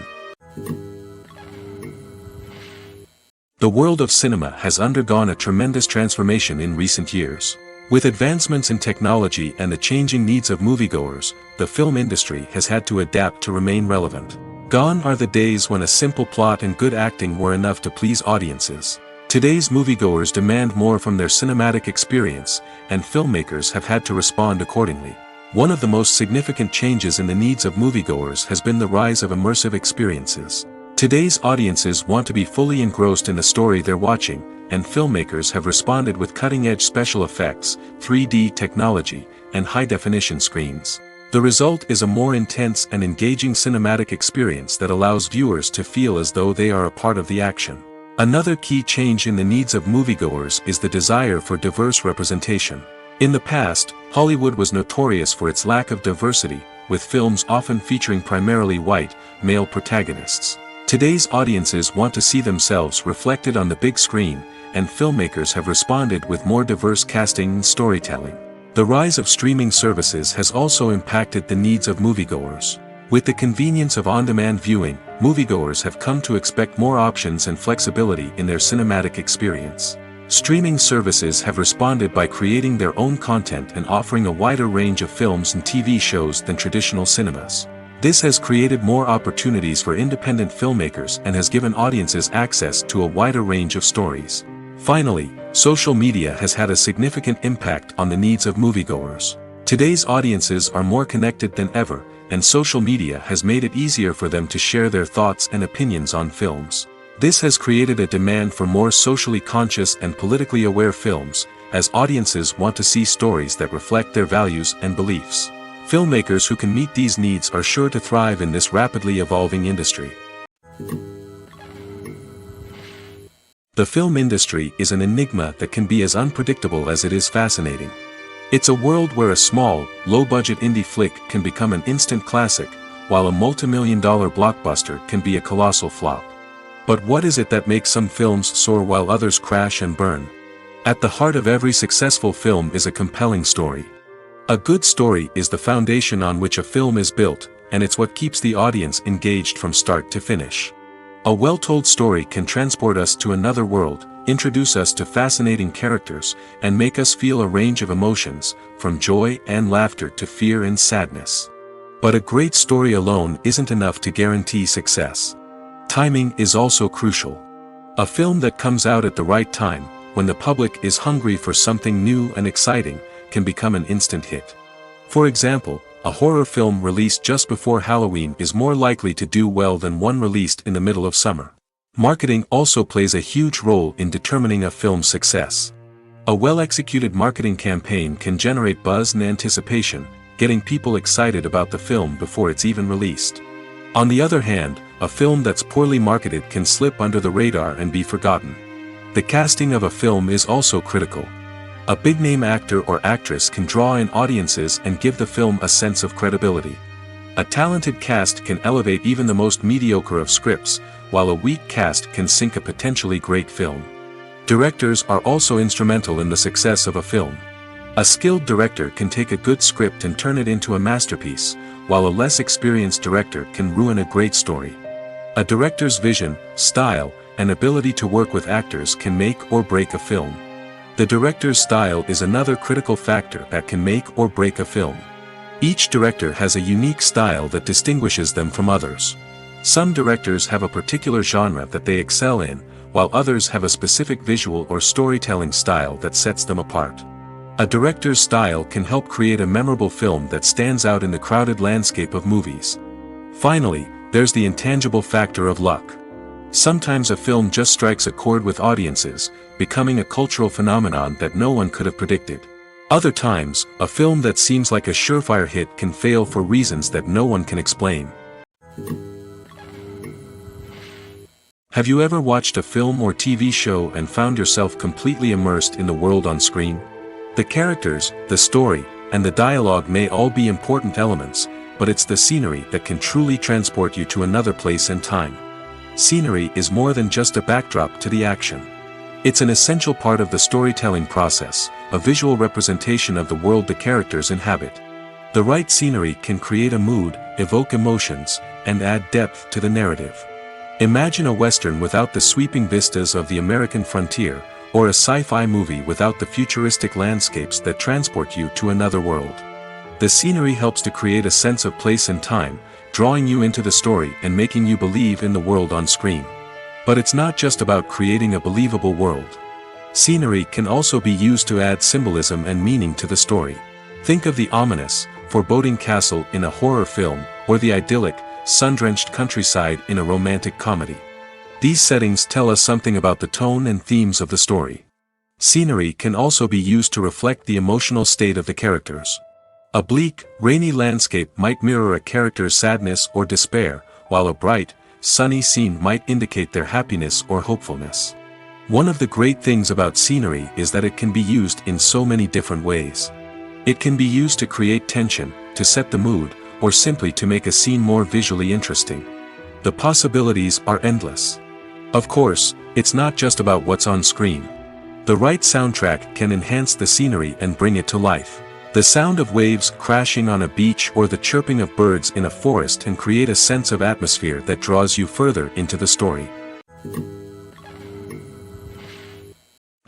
The world of cinema has undergone a tremendous transformation in recent years. With advancements in technology and the changing needs of moviegoers, the film industry has had to adapt to remain relevant. Gone are the days when a simple plot and good acting were enough to please audiences. Today's moviegoers demand more from their cinematic experience, and filmmakers have had to respond accordingly. One of the most significant changes in the needs of moviegoers has been the rise of immersive experiences. Today's audiences want to be fully engrossed in the story they're watching, and filmmakers have responded with cutting-edge special effects, 3D technology, and high-definition screens. The result is a more intense and engaging cinematic experience that allows viewers to feel as though they are a part of the action. Another key change in the needs of moviegoers is the desire for diverse representation. In the past, Hollywood was notorious for its lack of diversity, with films often featuring primarily white, male protagonists. Today's audiences want to see themselves reflected on the big screen, and filmmakers have responded with more diverse casting and storytelling. The rise of streaming services has also impacted the needs of moviegoers. With the convenience of on-demand viewing, moviegoers have come to expect more options and flexibility in their cinematic experience. Streaming services have responded by creating their own content and offering a wider range of films and TV shows than traditional cinemas. This has created more opportunities for independent filmmakers and has given audiences access to a wider range of stories. Finally, social media has had a significant impact on the needs of moviegoers. Today's audiences are more connected than ever, and social media has made it easier for them to share their thoughts and opinions on films. This has created a demand for more socially conscious and politically aware films, as audiences want to see stories that reflect their values and beliefs. Filmmakers who can meet these needs are sure to thrive in this rapidly evolving industry. The film industry is an enigma that can be as unpredictable as it is fascinating. It's a world where a small, low-budget indie flick can become an instant classic, while a multi-million-dollar blockbuster can be a colossal flop. But what is it that makes some films soar while others crash and burn? At the heart of every successful film is a compelling story. A good story is the foundation on which a film is built, and it's what keeps the audience engaged from start to finish. A well-told story can transport us to another world, introduce us to fascinating characters, and make us feel a range of emotions, from joy and laughter to fear and sadness. But a great story alone isn't enough to guarantee success. Timing is also crucial. A film that comes out at the right time, when the public is hungry for something new and exciting, can become an instant hit. For example, a horror film released just before Halloween is more likely to do well than one released in the middle of summer. Marketing also plays a huge role in determining a film's success. A well-executed marketing campaign can generate buzz and anticipation, getting people excited about the film before it's even released. On the other hand, a film that's poorly marketed can slip under the radar and be forgotten. The casting of a film is also critical. A big-name actor or actress can draw in audiences and give the film a sense of credibility. A talented cast can elevate even the most mediocre of scripts, while a weak cast can sink a potentially great film. Directors are also instrumental in the success of a film. A skilled director can take a good script and turn it into a masterpiece, while a less experienced director can ruin a great story. A director's vision, style, and ability to work with actors can make or break a film. The director's style is another critical factor that can make or break a film. Each director has a unique style that distinguishes them from others. Some directors have a particular genre that they excel in, while others have a specific visual or storytelling style that sets them apart. A director's style can help create a memorable film that stands out in the crowded landscape of movies. Finally, there's the intangible factor of luck. Sometimes a film just strikes a chord with audiences, becoming a cultural phenomenon that no one could have predicted. Other times, a film that seems like a surefire hit can fail for reasons that no one can explain. Have you ever watched a film or TV show and found yourself completely immersed in the world on screen? The characters, the story, and the dialogue may all be important elements, but it's the scenery that can truly transport you to another place and time. Scenery is more than just a backdrop to the action. It's an essential part of the storytelling process, a visual representation of the world the characters inhabit. The right scenery can create a mood, evoke emotions, and add depth to the narrative. Imagine a Western without the sweeping vistas of the American frontier, or a sci-fi movie without the futuristic landscapes that transport you to another world. The scenery helps to create a sense of place and time, drawing you into the story and making you believe in the world on screen. But it's not just about creating a believable world. Scenery can also be used to add symbolism and meaning to the story. Think of the ominous, foreboding castle in a horror film, or the idyllic, sun-drenched countryside in a romantic comedy. These settings tell us something about the tone and themes of the story. Scenery can also be used to reflect the emotional state of the characters. A bleak, rainy landscape might mirror a character's sadness or despair, while a bright, sunny scene might indicate their happiness or hopefulness. One of the great things about scenery is that it can be used in so many different ways. It can be used to create tension, to set the mood, or simply to make a scene more visually interesting. The possibilities are endless. Of course, it's not just about what's on screen. The right soundtrack can enhance the scenery and bring it to life. The sound of waves crashing on a beach or the chirping of birds in a forest can create a sense of atmosphere that draws you further into the story.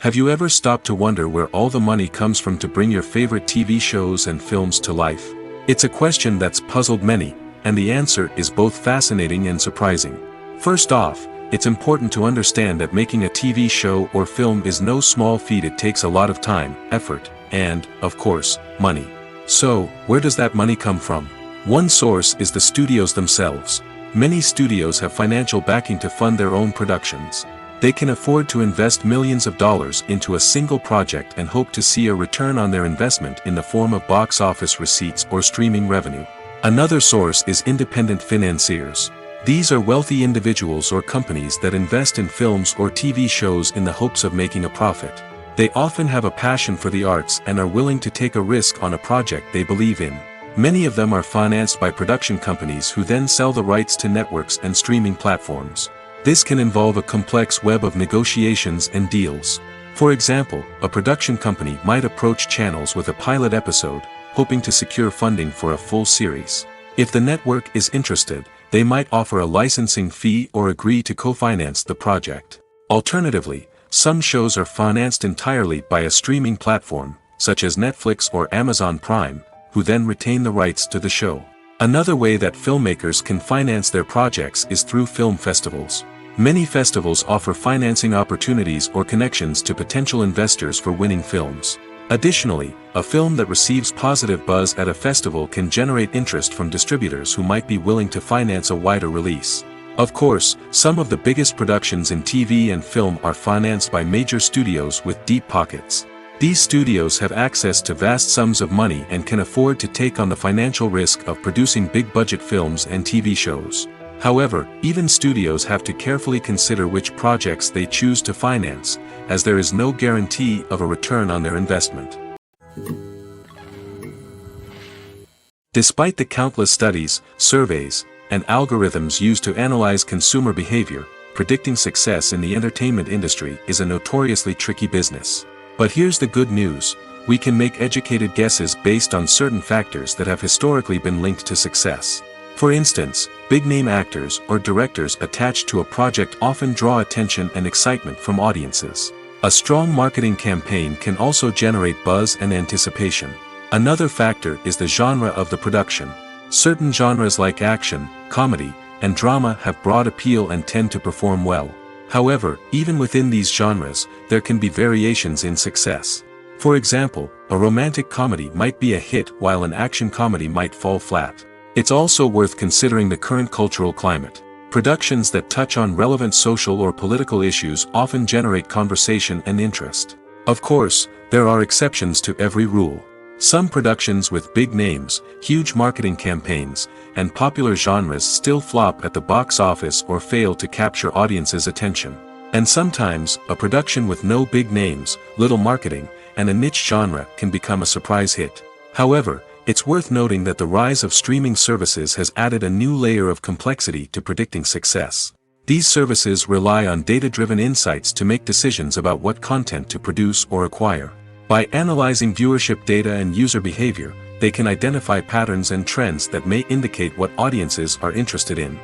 Have you ever stopped to wonder where all the money comes from to bring your favorite TV shows and films to life? It's a question that's puzzled many, and the answer is both fascinating and surprising. First off, it's important to understand that making a TV show or film is no small feat. It takes a lot of time, effort, and, of course, money. So, where does that money come from? One source is the studios themselves. Many studios have financial backing to fund their own productions. They can afford to invest millions of dollars into a single project and hope to see a return on their investment in the form of box office receipts or streaming revenue. Another source is independent financiers. These are wealthy individuals or companies that invest in films or TV shows in the hopes of making a profit. They often have a passion for the arts and are willing to take a risk on a project they believe in. Many of them are financed by production companies who then sell the rights to networks and streaming platforms. This can involve a complex web of negotiations and deals. For example, a production company might approach channels with a pilot episode, hoping to secure funding for a full series. If the network is interested, they might offer a licensing fee or agree to co-finance the project. Alternatively, some shows are financed entirely by a streaming platform, such as Netflix or Amazon Prime, who then retain the rights to the show. Another way that filmmakers can finance their projects is through film festivals. Many festivals offer financing opportunities or connections to potential investors for winning films. Additionally, a film that receives positive buzz at a festival can generate interest from distributors who might be willing to finance a wider release. Of course, some of the biggest productions in TV and film are financed by major studios with deep pockets. These studios have access to vast sums of money and can afford to take on the financial risk of producing big-budget films and TV shows. However, even studios have to carefully consider which projects they choose to finance, as there is no guarantee of a return on their investment. Despite the countless studies, surveys, and algorithms used to analyze consumer behavior, predicting success in the entertainment industry is a notoriously tricky business. But here's the good news: we can make educated guesses based on certain factors that have historically been linked to success. For instance, big-name actors or directors attached to a project often draw attention and excitement from audiences. A strong marketing campaign can also generate buzz and anticipation. Another factor is the genre of the production. Certain genres like action, comedy, and drama have broad appeal and tend to perform well. However, even within these genres, there can be variations in success. For example, a romantic comedy might be a hit while an action comedy might fall flat. It's also worth considering the current cultural climate. Productions that touch on relevant social or political issues often generate conversation and interest. Of course, there are exceptions to every rule. Some productions with big names, huge marketing campaigns, and popular genres still flop at the box office or fail to capture audiences' attention. And sometimes, a production with no big names, little marketing, and a niche genre can become a surprise hit. However, it's worth noting that the rise of streaming services has added a new layer of complexity to predicting success. These services rely on data-driven insights to make decisions about what content to produce or acquire. By analyzing viewership data and user behavior, they can identify patterns and trends that may indicate what audiences are interested in.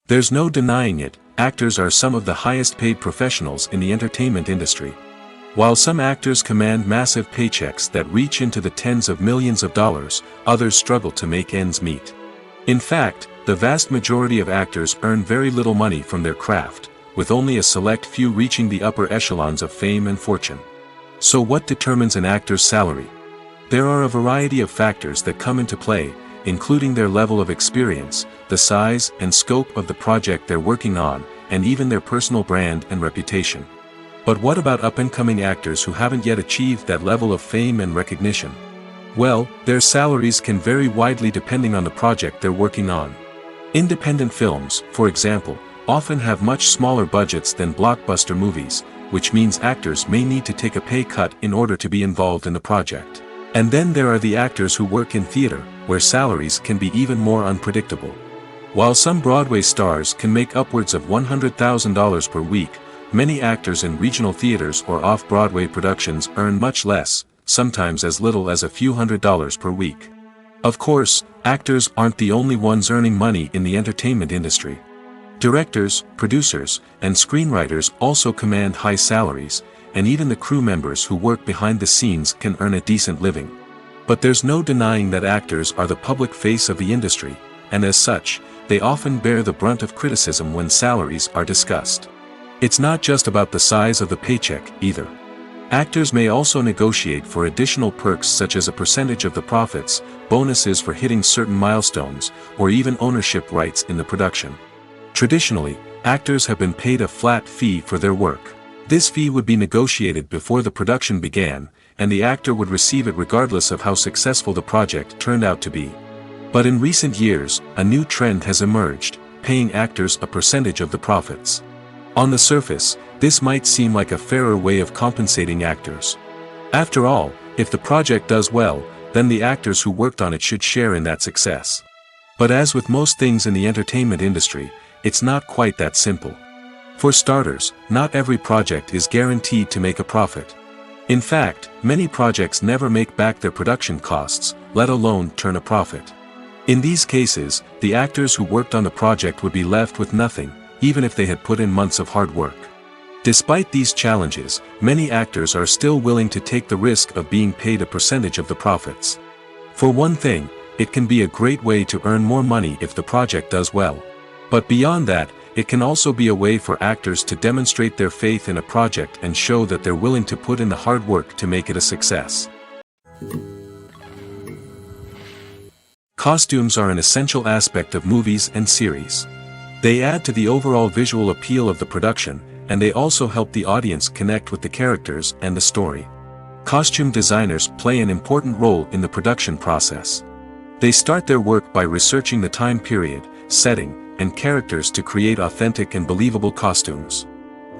There's no denying it, actors are some of the highest-paid professionals in the entertainment industry. While some actors command massive paychecks that reach into the tens of millions of dollars, others struggle to make ends meet. In fact, the vast majority of actors earn very little money from their craft, with only a select few reaching the upper echelons of fame and fortune. So what determines an actor's salary? There are a variety of factors that come into play, including their level of experience, the size and scope of the project they're working on, and even their personal brand and reputation. But what about up-and-coming actors who haven't yet achieved that level of fame and recognition? Well, their salaries can vary widely depending on the project they're working on. Independent films, for example, often have much smaller budgets than blockbuster movies, which means actors may need to take a pay cut in order to be involved in the project. And then there are the actors who work in theater, where salaries can be even more unpredictable. While some Broadway stars can make upwards of $100,000 per week, many actors in regional theaters or off-Broadway productions earn much less, sometimes as little as a few $100s per week. Of course, actors aren't the only ones earning money in the entertainment industry. Directors, producers, and screenwriters also command high salaries, and even the crew members who work behind the scenes can earn a decent living. But there's no denying that actors are the public face of the industry, and as such, they often bear the brunt of criticism when salaries are discussed. It's not just about the size of the paycheck, either. Actors may also negotiate for additional perks such as a percentage of the profits, bonuses for hitting certain milestones, or even ownership rights in the production. Traditionally, actors have been paid a flat fee for their work. This fee would be negotiated before the production began, and the actor would receive it regardless of how successful the project turned out to be. But in recent years, a new trend has emerged, paying actors a percentage of the profits. On the surface, this might seem like a fairer way of compensating actors. After all, if the project does well, then the actors who worked on it should share in that success. But as with most things in the entertainment industry, it's not quite that simple. For starters, not every project is guaranteed to make a profit. In fact, many projects never make back their production costs, let alone turn a profit. In these cases, the actors who worked on the project would be left with nothing, even if they had put in months of hard work. Despite these challenges, many actors are still willing to take the risk of being paid a percentage of the profits. For one thing, it can be a great way to earn more money if the project does well. But beyond that, it can also be a way for actors to demonstrate their faith in a project and show that they're willing to put in the hard work to make it a success. Costumes are an essential aspect of movies and series. They add to the overall visual appeal of the production, and they also help the audience connect with the characters and the story. Costume designers play an important role in the production process. They start their work by researching the time period, setting, and characters to create authentic and believable costumes.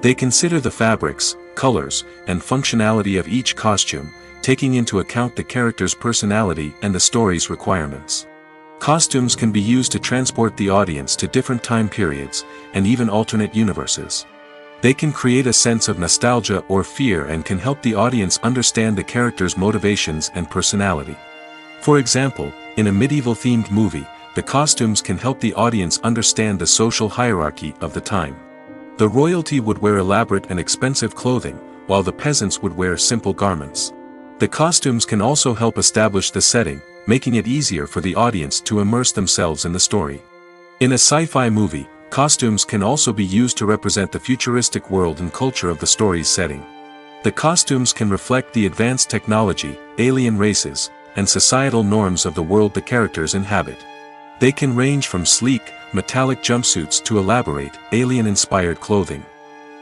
They consider the fabrics, colors, and functionality of each costume, taking into account the character's personality and the story's requirements. Costumes can be used to transport the audience to different time periods, and even alternate universes. They can create a sense of nostalgia or fear and can help the audience understand the character's motivations and personality. For example, in a medieval-themed movie, the costumes can help the audience understand the social hierarchy of the time. The royalty would wear elaborate and expensive clothing, while the peasants would wear simple garments. The costumes can also help establish the setting, making it easier for the audience to immerse themselves in the story. In a sci-fi movie, costumes can also be used to represent the futuristic world and culture of the story's setting. The costumes can reflect the advanced technology, alien races, and societal norms of the world the characters inhabit. They can range from sleek, metallic jumpsuits to elaborate, alien-inspired clothing.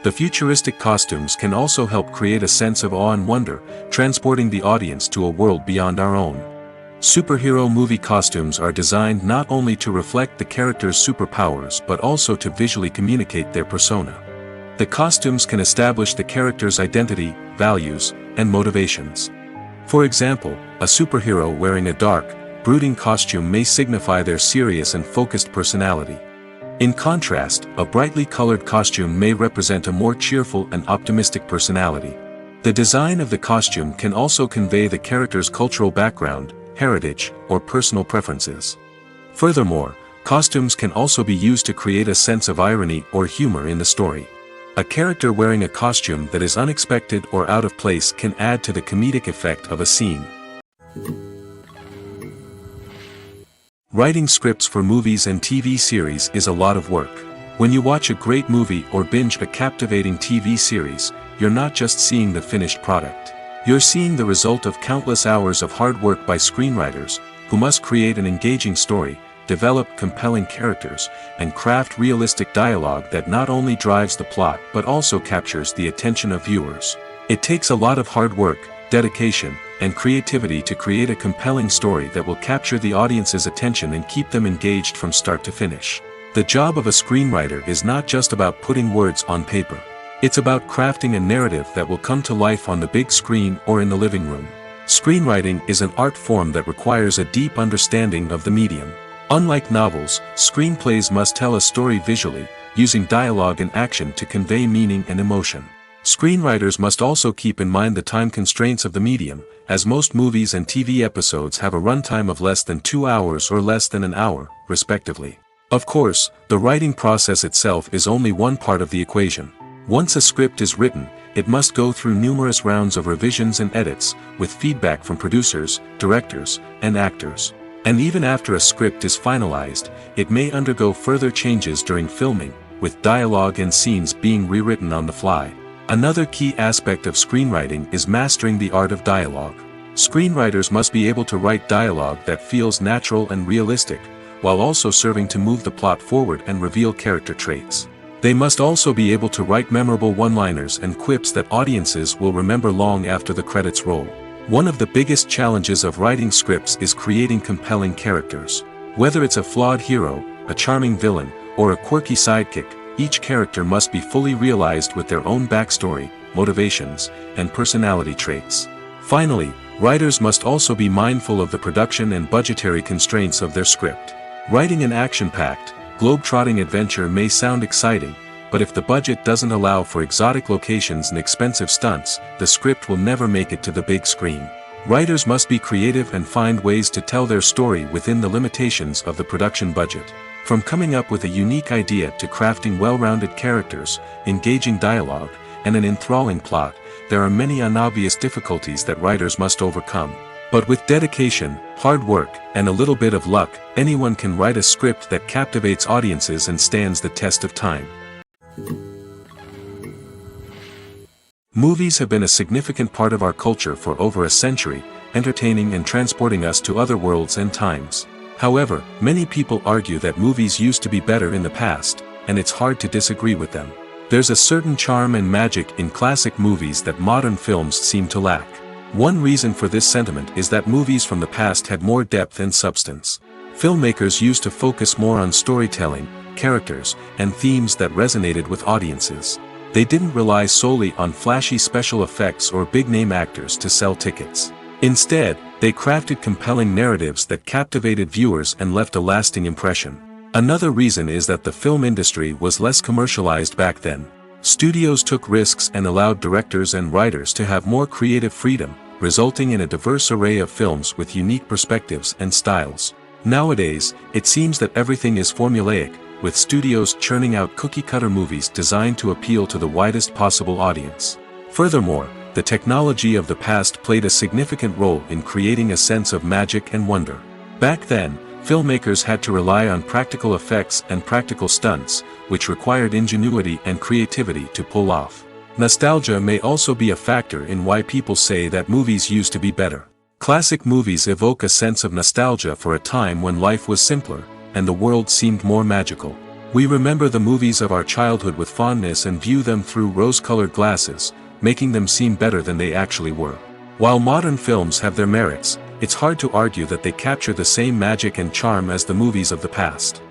The futuristic costumes can also help create a sense of awe and wonder, transporting the audience to a world beyond our own. Superhero movie costumes are designed not only to reflect the character's superpowers but also to visually communicate their persona. The costumes can establish the character's identity, values, and motivations. For example, a superhero wearing a dark, brooding costume may signify their serious and focused personality. In contrast, a brightly colored costume may represent a more cheerful and optimistic personality. The design of the costume can also convey the character's cultural background, heritage, or personal preferences. Furthermore, costumes can also be used to create a sense of irony or humor in the story. A character wearing a costume that is unexpected or out of place can add to the comedic effect of a scene. Writing scripts for movies and TV series is a lot of work. When you watch a great movie or binge a captivating TV series, you're not just seeing the finished product. You're seeing the result of countless hours of hard work by screenwriters, who must create an engaging story, develop compelling characters, and craft realistic dialogue that not only drives the plot but also captures the attention of viewers. It takes a lot of hard work, dedication, and creativity to create a compelling story that will capture the audience's attention and keep them engaged from start to finish. The job of a screenwriter is not just about putting words on paper. It's about crafting a narrative that will come to life on the big screen or in the living room. Screenwriting is an art form that requires a deep understanding of the medium. Unlike novels, screenplays must tell a story visually, using dialogue and action to convey meaning and emotion. Screenwriters must also keep in mind the time constraints of the medium, as most movies and TV episodes have a runtime of less than 2 hours or less than an hour, respectively. Of course, the writing process itself is only one part of the equation. Once a script is written, it must go through numerous rounds of revisions and edits, with feedback from producers, directors, and actors. And even after a script is finalized, it may undergo further changes during filming, with dialogue and scenes being rewritten on the fly. Another key aspect of screenwriting is mastering the art of dialogue. Screenwriters must be able to write dialogue that feels natural and realistic, while also serving to move the plot forward and reveal character traits. They must also be able to write memorable one-liners and quips that audiences will remember long after the credits roll. One of the biggest challenges of writing scripts is creating compelling characters. Whether it's a flawed hero, a charming villain, or a quirky sidekick, each character must be fully realized with their own backstory, motivations, and personality traits. Finally, writers must also be mindful of the production and budgetary constraints of their script. Writing an action-packed, globe-trotting adventure may sound exciting, but if the budget doesn't allow for exotic locations and expensive stunts, the script will never make it to the big screen. Writers must be creative and find ways to tell their story within the limitations of the production budget. From coming up with a unique idea to crafting well-rounded characters, engaging dialogue, and an enthralling plot, there are many unobvious difficulties that writers must overcome. But with dedication, hard work, and a little bit of luck, anyone can write a script that captivates audiences and stands the test of time. Movies have been a significant part of our culture for over a century, entertaining and transporting us to other worlds and times. However, many people argue that movies used to be better in the past, and it's hard to disagree with them. There's a certain charm and magic in classic movies that modern films seem to lack. One reason for this sentiment is that movies from the past had more depth and substance. Filmmakers used to focus more on storytelling, characters, and themes that resonated with audiences. They didn't rely solely on flashy special effects or big-name actors to sell tickets. Instead, they crafted compelling narratives that captivated viewers and left a lasting impression. Another reason is that the film industry was less commercialized back then. Studios took risks and allowed directors and writers to have more creative freedom, resulting in a diverse array of films with unique perspectives and styles. Nowadays, it seems that everything is formulaic, with studios churning out cookie-cutter movies designed to appeal to the widest possible audience. Furthermore, the technology of the past played a significant role in creating a sense of magic and wonder. Back then, filmmakers had to rely on practical effects and practical stunts, which required ingenuity and creativity to pull off. Nostalgia may also be a factor in why people say that movies used to be better. Classic movies evoke a sense of nostalgia for a time when life was simpler, and the world seemed more magical. We remember the movies of our childhood with fondness and view them through rose-colored glasses, making them seem better than they actually were. While modern films have their merits, it's hard to argue that they capture the same magic and charm as the movies of the past.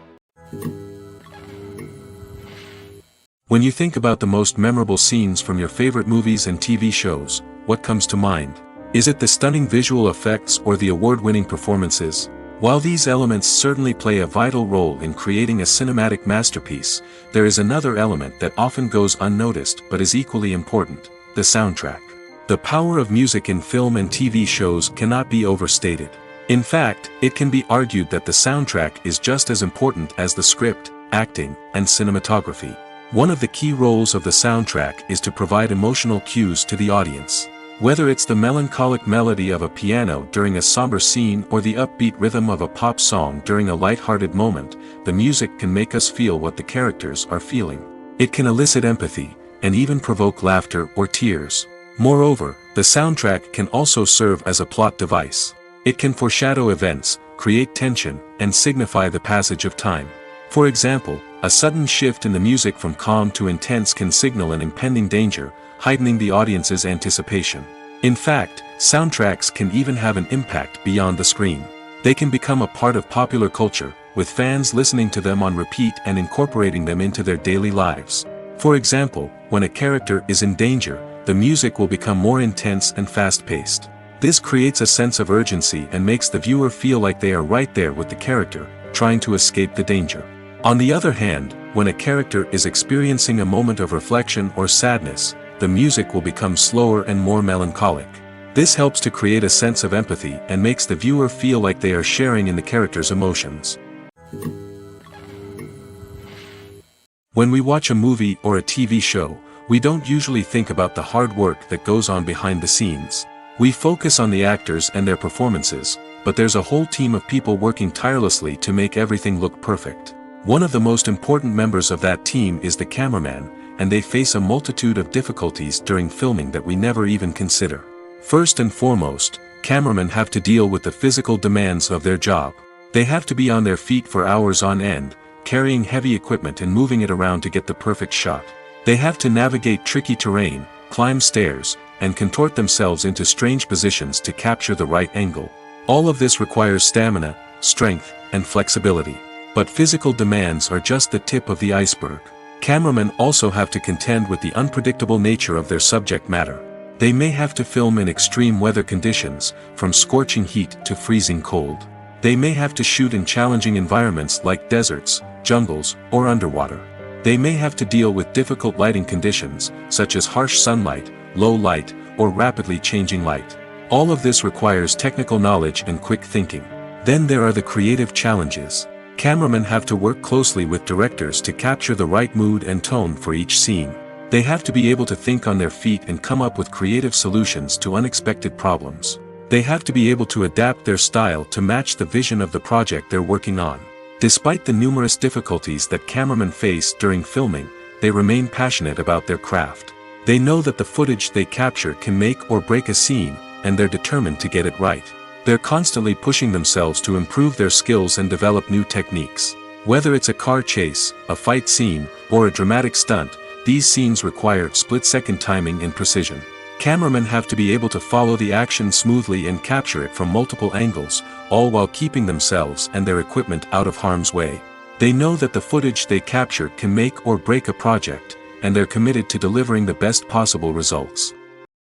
When you think about the most memorable scenes from your favorite movies and TV shows, what comes to mind? Is it the stunning visual effects or the award-winning performances? While these elements certainly play a vital role in creating a cinematic masterpiece, there is another element that often goes unnoticed but is equally important: the soundtrack. The power of music in film and TV shows cannot be overstated. In fact, it can be argued that the soundtrack is just as important as the script, acting, and cinematography. One of the key roles of the soundtrack is to provide emotional cues to the audience. Whether it's the melancholic melody of a piano during a somber scene or the upbeat rhythm of a pop song during a light-hearted moment, the music can make us feel what the characters are feeling. It can elicit empathy, and even provoke laughter or tears. Moreover, the soundtrack can also serve as a plot device. It can foreshadow events, create tension, and signify the passage of time. For example, a sudden shift in the music from calm to intense can signal an impending danger, heightening the audience's anticipation. In fact, soundtracks can even have an impact beyond the screen. They can become a part of popular culture, with fans listening to them on repeat and incorporating them into their daily lives. For example, when a character is in danger, the music will become more intense and fast-paced. This creates a sense of urgency and makes the viewer feel like they are right there with the character, trying to escape the danger. On the other hand, when a character is experiencing a moment of reflection or sadness, the music will become slower and more melancholic. This helps to create a sense of empathy and makes the viewer feel like they are sharing in the character's emotions. When we watch a movie or a TV show, we don't usually think about the hard work that goes on behind the scenes. We focus on the actors and their performances, but there's a whole team of people working tirelessly to make everything look perfect. One of the most important members of that team is the cameraman, and they face a multitude of difficulties during filming that we never even consider. First and foremost, cameramen have to deal with the physical demands of their job. They have to be on their feet for hours on end, carrying heavy equipment and moving it around to get the perfect shot. They have to navigate tricky terrain, climb stairs, and contort themselves into strange positions to capture the right angle. All of this requires stamina, strength, and flexibility. But physical demands are just the tip of the iceberg. Cameramen also have to contend with the unpredictable nature of their subject matter. They may have to film in extreme weather conditions, from scorching heat to freezing cold. They may have to shoot in challenging environments like deserts, jungles, or underwater. They may have to deal with difficult lighting conditions, such as harsh sunlight, low light, or rapidly changing light. All of this requires technical knowledge and quick thinking. Then there are the creative challenges. Cameramen have to work closely with directors to capture the right mood and tone for each scene. They have to be able to think on their feet and come up with creative solutions to unexpected problems. They have to be able to adapt their style to match the vision of the project they're working on. Despite the numerous difficulties that cameramen face during filming, they remain passionate about their craft. They know that the footage they capture can make or break a scene, and they're determined to get it right. They're constantly pushing themselves to improve their skills and develop new techniques. Whether it's a car chase, a fight scene, or a dramatic stunt, these scenes require split-second timing and precision. Cameramen have to be able to follow the action smoothly and capture it from multiple angles, all while keeping themselves and their equipment out of harm's way. They know that the footage they capture can make or break a project, and they're committed to delivering the best possible results.